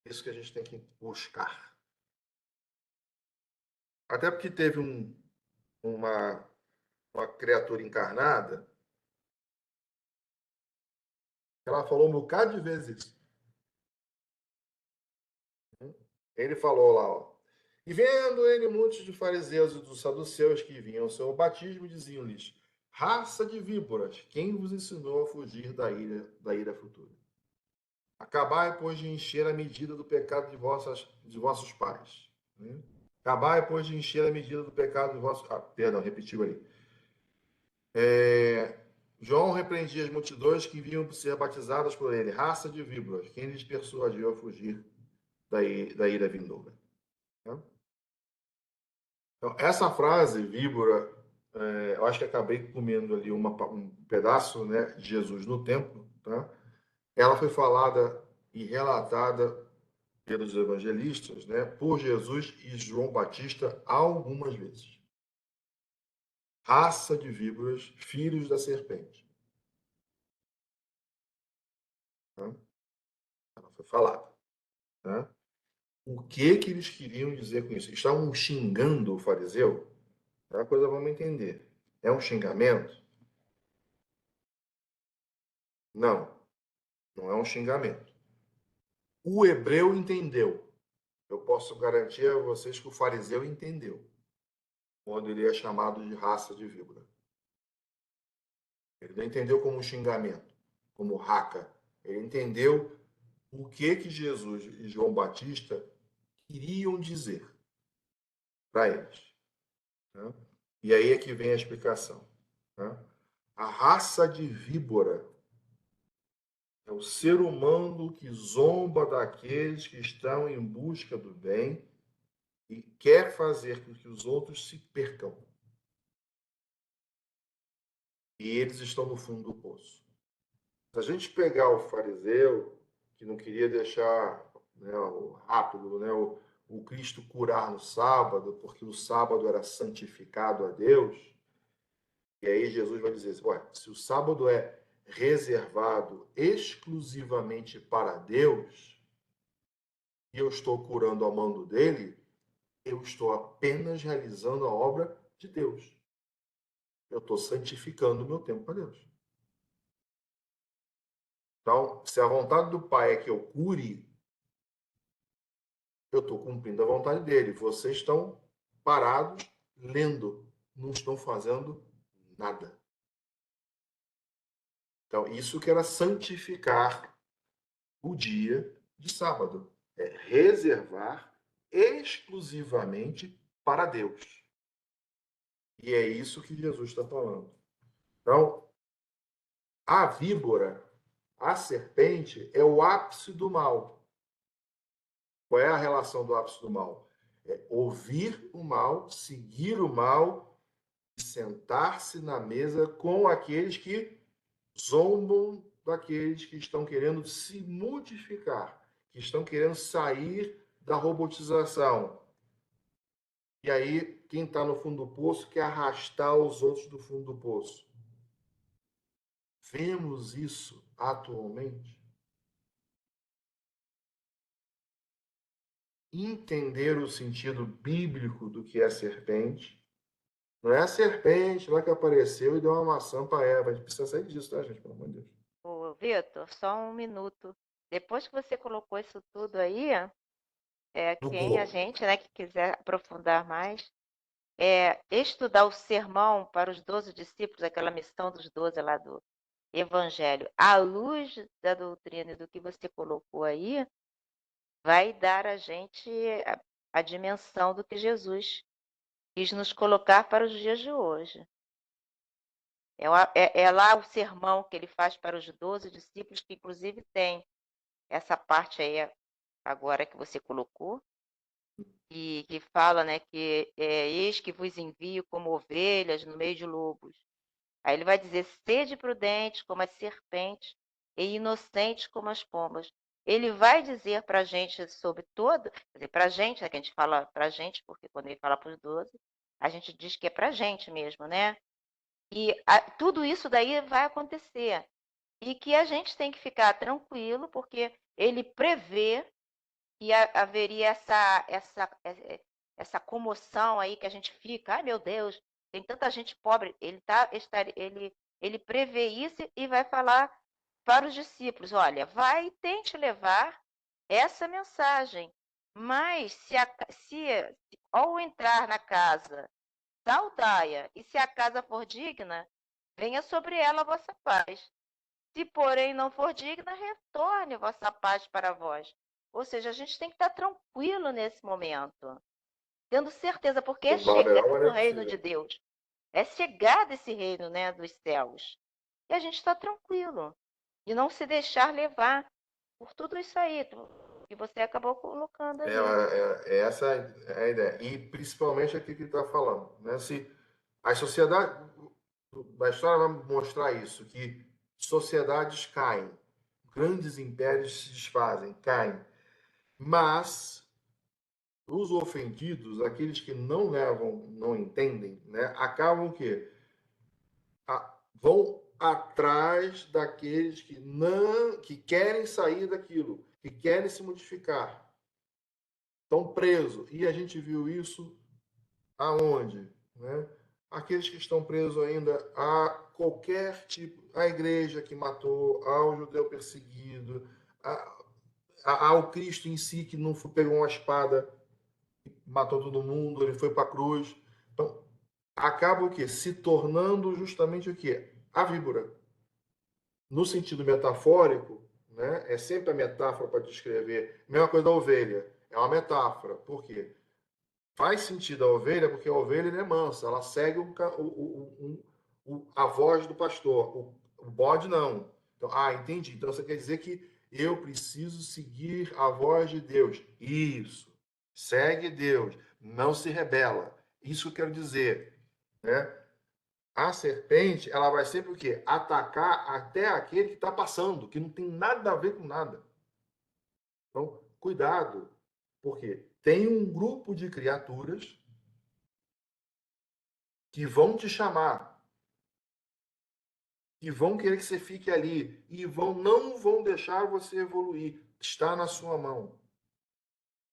Isso que a gente tem que buscar. Até porque teve uma criatura encarnada, ela falou um bocado de vezes isso. Ele falou lá, ó. E vendo ele muitos de fariseus e dos saduceus que vinham ao seu batismo, diziam-lhes: raça de víboras, quem vos ensinou a fugir da ira futura? Acabai, pois, de encher a medida do pecado de vossos pais. Acabai, pois, de encher a medida do pecado de vossos... perdão, repetiu ali. João repreendia as multidões que vinham ser batizadas por ele. Raça de víboras, quem lhes persuadiu a fugir da ira vindoura? Então, essa frase, víbora, eu acho que acabei comendo ali um pedaço, né, de Jesus no templo, tá? Ela foi falada e relatada pelos evangelistas, né, por Jesus e João Batista algumas vezes. Raça de víboras, filhos da serpente. Tá? Ela foi falada. Tá? O que eles queriam dizer com isso? Estavam xingando o fariseu? É uma coisa, vamos entender. É um xingamento? Não, não é um xingamento. O hebreu entendeu. Eu posso garantir a vocês que o fariseu entendeu quando ele é chamado de raça de víbora. Ele não entendeu como um xingamento, como raca. Ele entendeu o que Jesus e João Batista queriam dizer para eles. Né? E aí é que vem a explicação. Né? A raça de víbora é o ser humano que zomba daqueles que estão em busca do bem e quer fazer com que os outros se percam. E eles estão no fundo do poço. Se a gente pegar o fariseu, que não queria deixar, né, rápido, né, o Cristo curar no sábado, porque o sábado era santificado a Deus, e aí Jesus vai dizer, se o sábado é reservado exclusivamente para Deus, e eu estou curando a mando dele, eu estou apenas realizando a obra de Deus. Eu estou santificando o meu tempo para Deus. Então, se a vontade do Pai é que eu cure, eu estou cumprindo a vontade dele. Vocês estão parados, lendo, não estão fazendo nada. Então, isso que era santificar o dia de sábado. É reservar exclusivamente para Deus. E é isso que Jesus está falando. Então, a víbora, a serpente, é o ápice do mal. Qual é a relação do ápice do mal? É ouvir o mal, seguir o mal e sentar-se na mesa com aqueles que zombam daqueles que estão querendo se modificar, que estão querendo sair da robotização. E aí, quem está no fundo do poço quer arrastar os outros do fundo do poço. Vemos isso atualmente. Entender o sentido bíblico do que é serpente. Não é a serpente lá que apareceu e deu uma maçã para Eva. A gente precisa sair disso, tá, gente? Pelo amor de Deus. Ô, Vitor, só um minuto. Depois que você colocou isso tudo aí, quem a gente, né, que quiser aprofundar mais, estudar o sermão para os 12 discípulos, aquela missão dos 12 lá do Evangelho, à luz da doutrina e do que você colocou aí, vai dar a gente a dimensão do que Jesus quis nos colocar para os dias de hoje. É lá o sermão que ele faz para os 12 discípulos, que inclusive tem essa parte aí agora que você colocou, e que fala, né, que eis que vos envio como ovelhas no meio de lobos. Aí ele vai dizer, sede prudentes como as serpentes e inocentes como as pombas. Ele vai dizer para a gente sobre todo, quer dizer, para a gente, né, que a gente fala para a gente, porque quando ele fala para os 12, a gente diz que é para a gente mesmo, né? E tudo isso daí vai acontecer. E que a gente tem que ficar tranquilo, porque ele prevê que haveria essa comoção aí que a gente fica, ai meu Deus, tem tanta gente pobre. Ele prevê isso e vai falar para os discípulos, olha, vai e tente levar essa mensagem, mas se ao entrar na casa, saudai-a, e se a casa for digna, venha sobre ela a vossa paz. Se, porém, não for digna, retorne a vossa paz para vós. Ou seja, a gente tem que estar tranquilo nesse momento, tendo certeza, porque é chegado o reino de Deus. É chegado esse reino, né, dos céus. E a gente está tranquilo. E não se deixar levar por tudo isso aí que você acabou colocando aí. Essa é a ideia. E principalmente aqui que ele está falando. Né? Se a sociedade, a história vai mostrar isso, que sociedades caem, grandes impérios se desfazem, caem. Mas os ofendidos, aqueles que não levam, não entendem, né, acabam que vão atrás daqueles que querem sair daquilo, que querem se modificar. Estão presos. E a gente viu isso aonde? Né? Aqueles que estão presos ainda a qualquer tipo, a igreja que matou, ao judeu perseguido, ao Cristo em si que não pegou uma espada e matou todo mundo, ele foi para a cruz. Então, acaba o quê? Se tornando justamente o quê? A víbora. No sentido metafórico, né? É sempre a metáfora para descrever. Mesma coisa da ovelha. É uma metáfora. Por quê? Faz sentido a ovelha porque a ovelha é mansa. Ela segue a voz do pastor. O bode não. Então, entendi. Então você quer dizer que eu preciso seguir a voz de Deus. Isso. Segue Deus. Não se rebela. Isso que eu quero dizer. Né? A serpente, ela vai sempre o quê? Atacar até aquele que está passando, que não tem nada a ver com nada. Então, cuidado, porque tem um grupo de criaturas que vão te chamar, e vão querer que você fique ali e não vão deixar você evoluir. Está na sua mão.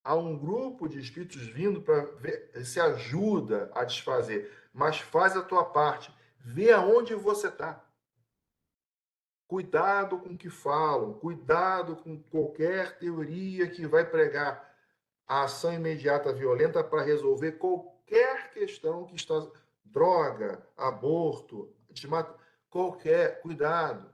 Há um grupo de espíritos vindo para ver se ajuda a desfazer, mas faz a tua parte. Vê aonde você está. Cuidado com o que falam, cuidado com qualquer teoria que vai pregar a ação imediata violenta para resolver qualquer questão que está... Droga, aborto, qualquer... Cuidado.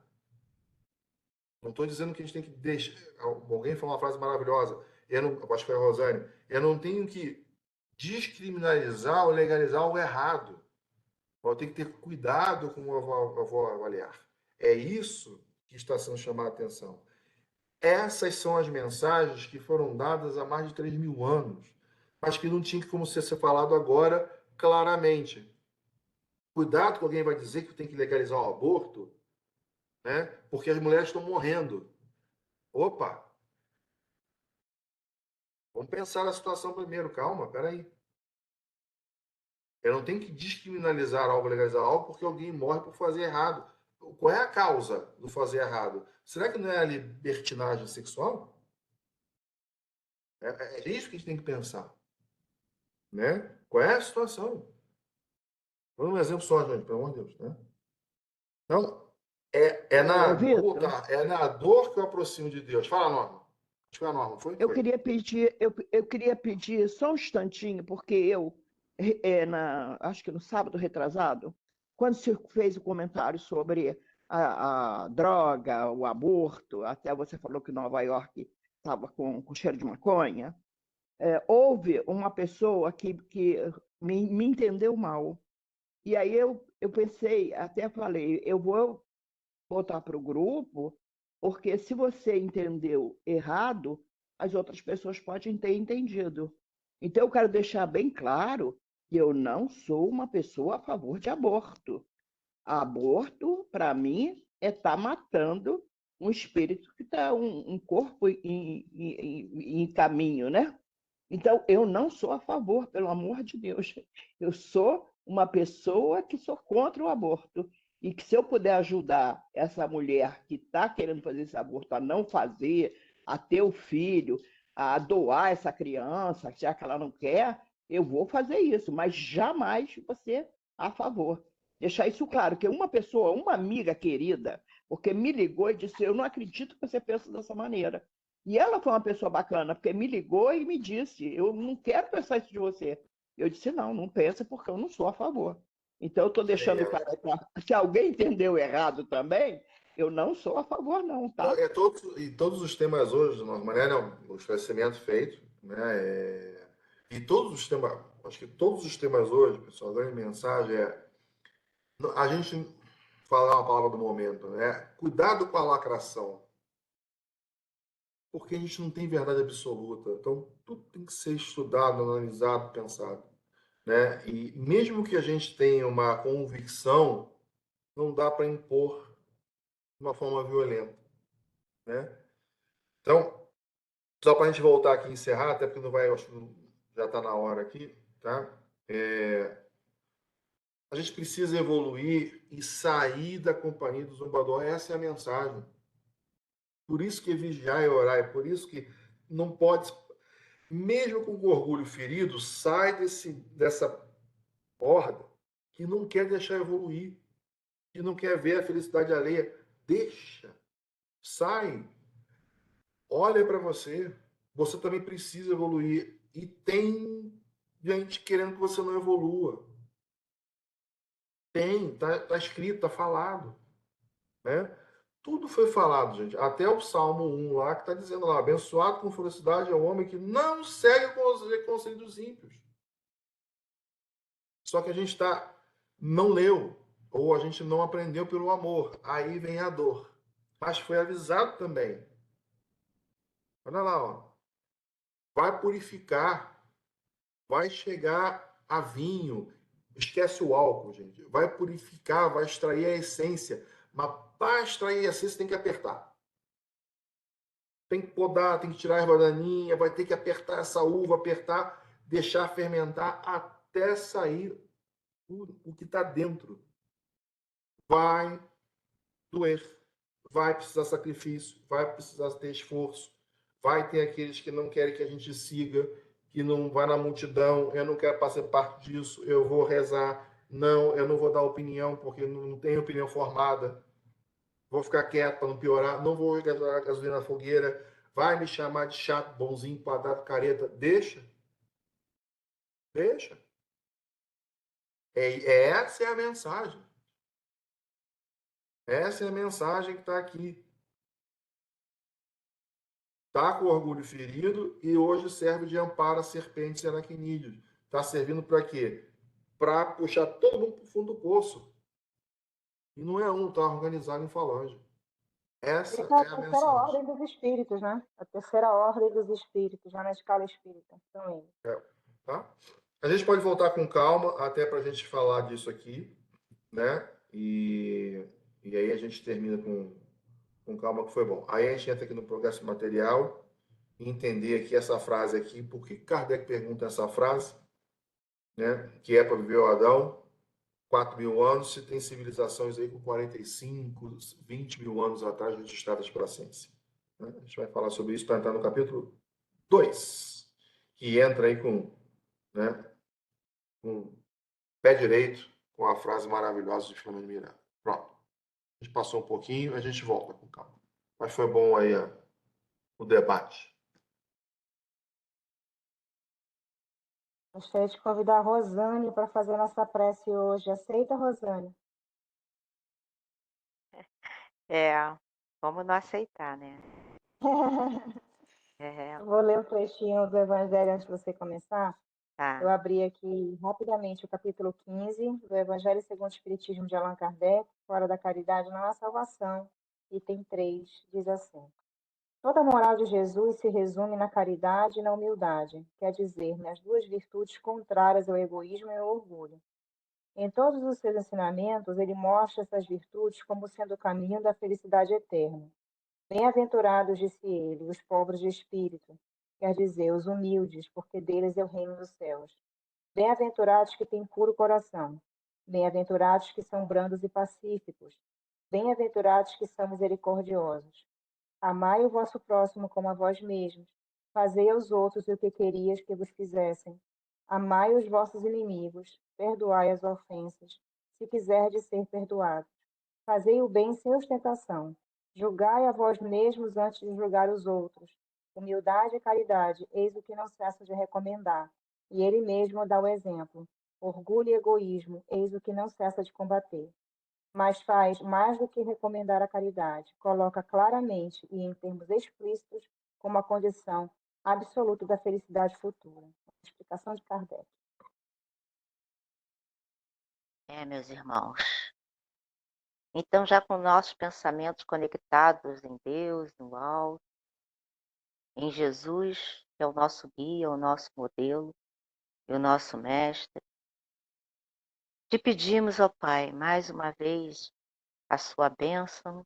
Não estou dizendo que a gente tem que deixar... Alguém falou uma frase maravilhosa, eu acho que foi a Rosane, eu não tenho que descriminalizar ou legalizar o errado. Eu tenho que ter cuidado com o que eu vou avaliar. É isso que está sendo chamado a atenção. Essas são as mensagens que foram dadas há mais de 3.000 anos, mas que não tinha como ser falado agora claramente. Cuidado que alguém vai dizer que tem que legalizar o aborto, né? Porque as mulheres estão morrendo. Opa! Vamos pensar na situação primeiro. Calma, peraí. Eu não tenho que descriminalizar algo, legalizar algo, porque alguém morre por fazer errado. Qual é a causa do fazer errado? Será que não é a libertinagem sexual? É isso que a gente tem que pensar. Né? Qual é a situação? Vou dar um exemplo só, gente, pelo amor de Deus. Né? Então, é na dor, tá? É na dor que eu aproximo de Deus. Fala, Norma. Acho que foi a Norma, foi? Eu queria pedir só um instantinho, porque acho que no sábado retrasado, quando você fez o comentário sobre a droga, o aborto, até você falou que Nova York estava com cheiro de maconha, houve uma pessoa que me entendeu mal. E aí eu pensei, até falei, eu vou botar para o grupo, porque se você entendeu errado, as outras pessoas podem ter entendido. Então, eu quero deixar bem claro que eu não sou uma pessoa a favor de aborto. Aborto, para mim, é estar matando um espírito que está, um corpo em caminho, né? Então, eu não sou a favor, pelo amor de Deus. Eu sou uma pessoa que sou contra o aborto. E que se eu puder ajudar essa mulher que está querendo fazer esse aborto a não fazer, a ter o filho, a doar essa criança, já que ela não quer, eu vou fazer isso, mas jamais você a favor. Deixar isso claro, que uma pessoa, uma amiga querida, porque me ligou e disse, eu não acredito que você pensa dessa maneira. E ela foi uma pessoa bacana, porque me ligou e me disse, eu não quero pensar isso de você. Eu disse, não pensa, porque eu não sou a favor. Então, eu estou deixando claro, se alguém entendeu errado também, eu não sou a favor, não, tá? Todos os temas hoje, de uma maneira, o esclarecimento feito, né? E todos os temas, acho que todos os temas hoje, pessoal, a grande mensagem a gente falar uma palavra do momento, né? Cuidado com a lacração, porque a gente não tem verdade absoluta. Então, tudo tem que ser estudado, analisado, pensado. Né? E mesmo que a gente tenha uma convicção, não dá para impor de uma forma violenta. Né? Então, só para a gente voltar aqui e encerrar, até porque não vai, acho que já está na hora aqui, tá? A gente precisa evoluir e sair da companhia do zombador. Essa é a mensagem. Por isso que vigiar e orar, é por isso que não pode, mesmo com o orgulho ferido, sai dessa horda que não quer deixar evoluir, que não quer ver a felicidade alheia. Deixa, sai, olha para você. Você também precisa evoluir. E tem gente querendo que você não evolua. Tem, tá escrito, tá falado. Né? Tudo foi falado, gente. Até o Salmo 1 lá, que está dizendo lá, abençoado com felicidade é o homem que não segue o conselho dos ímpios. Só que a gente não leu, ou a gente não aprendeu pelo amor. Aí vem a dor. Mas foi avisado também. Olha lá, ó. Vai purificar, vai chegar a vinho. Esquece o álcool, gente. Vai purificar, vai extrair a essência. Mas para extrair a essência tem que apertar. Tem que podar, tem que tirar a erva daninha, vai ter que apertar essa uva, apertar, deixar fermentar até sair o que está dentro. Vai doer, vai precisar sacrifício, vai precisar ter esforço, vai ter aqueles que não querem que a gente siga, que não vai na multidão, eu não quero fazer parte disso, eu vou rezar, não, eu não vou dar opinião porque não tenho opinião formada, vou ficar quieto para não piorar, não vou jogar gasolina na fogueira, vai me chamar de chato, bonzinho, quadrado, careta, deixa. Essa é a mensagem. Essa é a mensagem que está aqui. Está com o orgulho ferido e hoje serve de amparo a serpentes e aracnídeos. Está servindo para quê? Para puxar todo mundo para o fundo do poço. E não é um, está organizado em falange. Essa Essa é a é a terceira mensagem. ordem dos espíritos, né? A terceira ordem dos espíritos, já na escala espírita. São eles. Tá? A gente pode voltar com calma até para a gente falar disso aqui, né? E aí a gente termina com calma, que foi bom. Aí a gente entra aqui no progresso material e entender aqui essa frase aqui, por que Kardec pergunta essa frase, né? Que é para viver o Adão, 4.000 anos, se tem civilizações aí com 45, 20 mil anos atrás registradas pela ciência. Né? A gente vai falar sobre isso para entrar no capítulo 2, que entra aí né, com pé direito, com a frase maravilhosa de Fernando Miranda. Pronto. A gente passou um pouquinho, a gente volta com calma. Mas foi bom aí o debate. Gostaria de convidar a Rosane para fazer nossa prece hoje. Aceita, Rosane? Como não aceitar, né? É, Eu vou ler um trechinho do Evangelho antes de você começar. Eu tá. abri aqui rapidamente o capítulo 15 do Evangelho segundo o Espiritismo de Allan Kardec, Fora da Caridade não há salvação, item 3, diz assim: toda a moral de Jesus se resume na caridade e na humildade, quer dizer, nas duas virtudes contrárias ao egoísmo e ao orgulho. Em todos os seus ensinamentos, ele mostra essas virtudes como sendo o caminho da felicidade eterna. Bem-aventurados, disse ele, os pobres de espírito, quer dizer, os humildes, porque deles é o reino dos céus. Bem-aventurados que têm puro coração. Bem-aventurados que são brandos e pacíficos. Bem-aventurados que são misericordiosos. Amai o vosso próximo como a vós mesmos. Fazei aos outros o que querias que vos fizessem. Amai os vossos inimigos. Perdoai as ofensas, se quiserdes ser perdoados. Fazei o bem sem ostentação. Julgai a vós mesmos antes de julgar os outros. Humildade e caridade, eis o que não cessa de recomendar. E ele mesmo dá o exemplo. Orgulho e egoísmo, eis o que não cessa de combater. Mas faz mais do que recomendar a caridade, coloca claramente e em termos explícitos como a condição absoluta da felicidade futura. Explicação de Kardec. Meus irmãos. Então, já com nossos pensamentos conectados em Deus, no alto, em Jesus, que é o nosso guia, o nosso modelo e o nosso mestre, te pedimos, ó Pai, mais uma vez, a sua bênção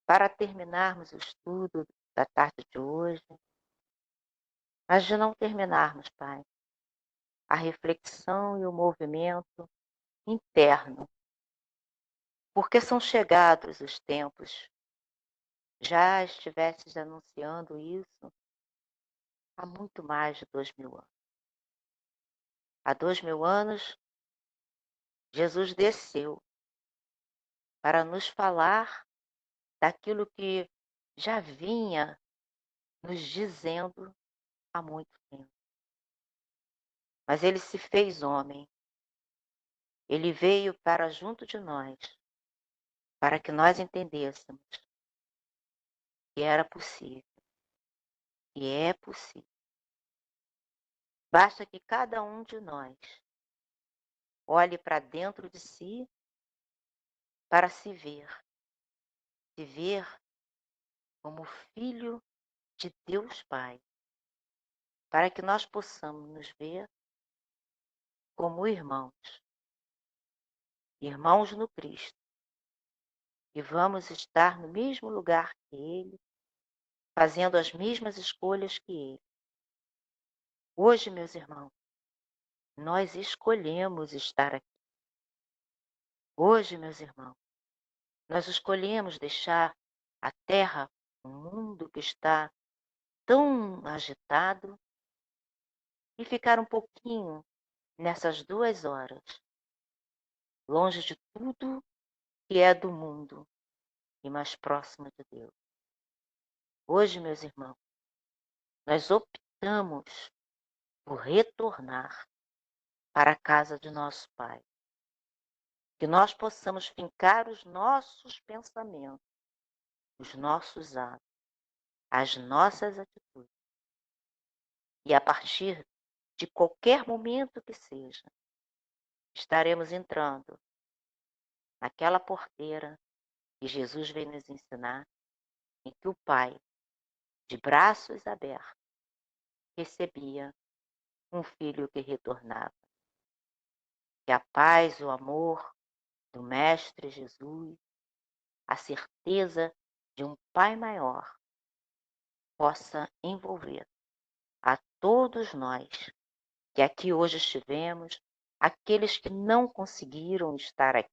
para terminarmos o estudo da tarde de hoje, mas de não terminarmos, Pai, a reflexão e o movimento interno, porque são chegados os tempos. Já estivesses anunciando isso há muito mais de 2.000 anos. Há 2.000 anos, Jesus desceu para nos falar daquilo que já vinha nos dizendo há muito tempo. Mas ele se fez homem. Ele veio para junto de nós, para que nós entendêssemos que era possível, e é possível. Basta que cada um de nós olhe para dentro de si para se ver como filho de Deus Pai, para que nós possamos nos ver como irmãos no Cristo, e vamos estar no mesmo lugar que Ele, fazendo as mesmas escolhas que Ele. Hoje, meus irmãos, nós escolhemos estar aqui. Hoje, meus irmãos, nós escolhemos deixar a Terra, um mundo que está tão agitado, e ficar um pouquinho nessas 2 horas, longe de tudo que é do mundo e mais próximo de Deus. Hoje, meus irmãos, nós optamos por retornar para a casa de nosso Pai. Que nós possamos fincar os nossos pensamentos, os nossos atos, as nossas atitudes. E a partir de qualquer momento que seja, estaremos entrando naquela porteira que Jesus veio nos ensinar, em que o Pai, de braços abertos, recebia um filho que retornava. Que a paz, o amor do Mestre Jesus, a certeza de um Pai maior, possa envolver a todos nós que aqui hoje estivemos, aqueles que não conseguiram estar aqui,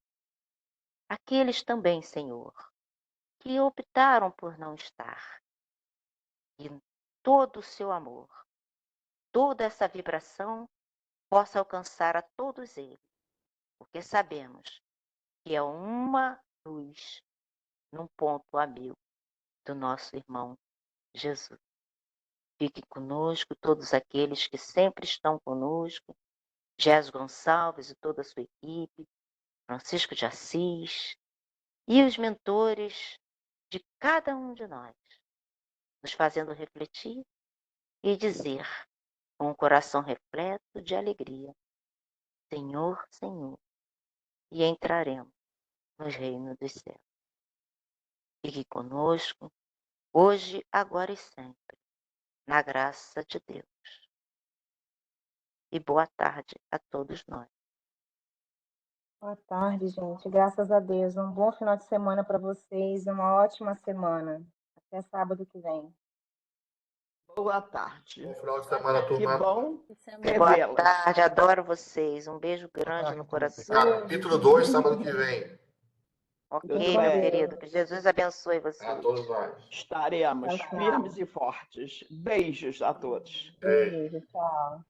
aqueles também, Senhor, que optaram por não estar. E todo o seu amor, toda essa vibração possa alcançar a todos eles, porque sabemos que é uma luz num ponto amigo do nosso irmão Jesus. Fique conosco todos aqueles que sempre estão conosco, Gés Gonçalves e toda a sua equipe, Francisco de Assis e os mentores de cada um de nós, nos fazendo refletir e dizer com o coração repleto de alegria: Senhor, Senhor, e entraremos no reino dos céus. Fique conosco, hoje, agora e sempre, na graça de Deus. E boa tarde a todos nós. Boa tarde, gente. Graças a Deus. Um bom final de semana para vocês. Uma ótima semana. Até sábado que vem. Boa tarde. Bom final de semana, Que turma. bom Boa revê-las. tarde, adoro vocês. Um beijo grande no coração. Capítulo 2, sábado que vem. Ok, Fiquem com meu Deus. querido. Que Jesus abençoe A vocês. todos nós. Estaremos Tchau, tchau. firmes e fortes. Beijos a todos. Beijo. Beijo, tchau.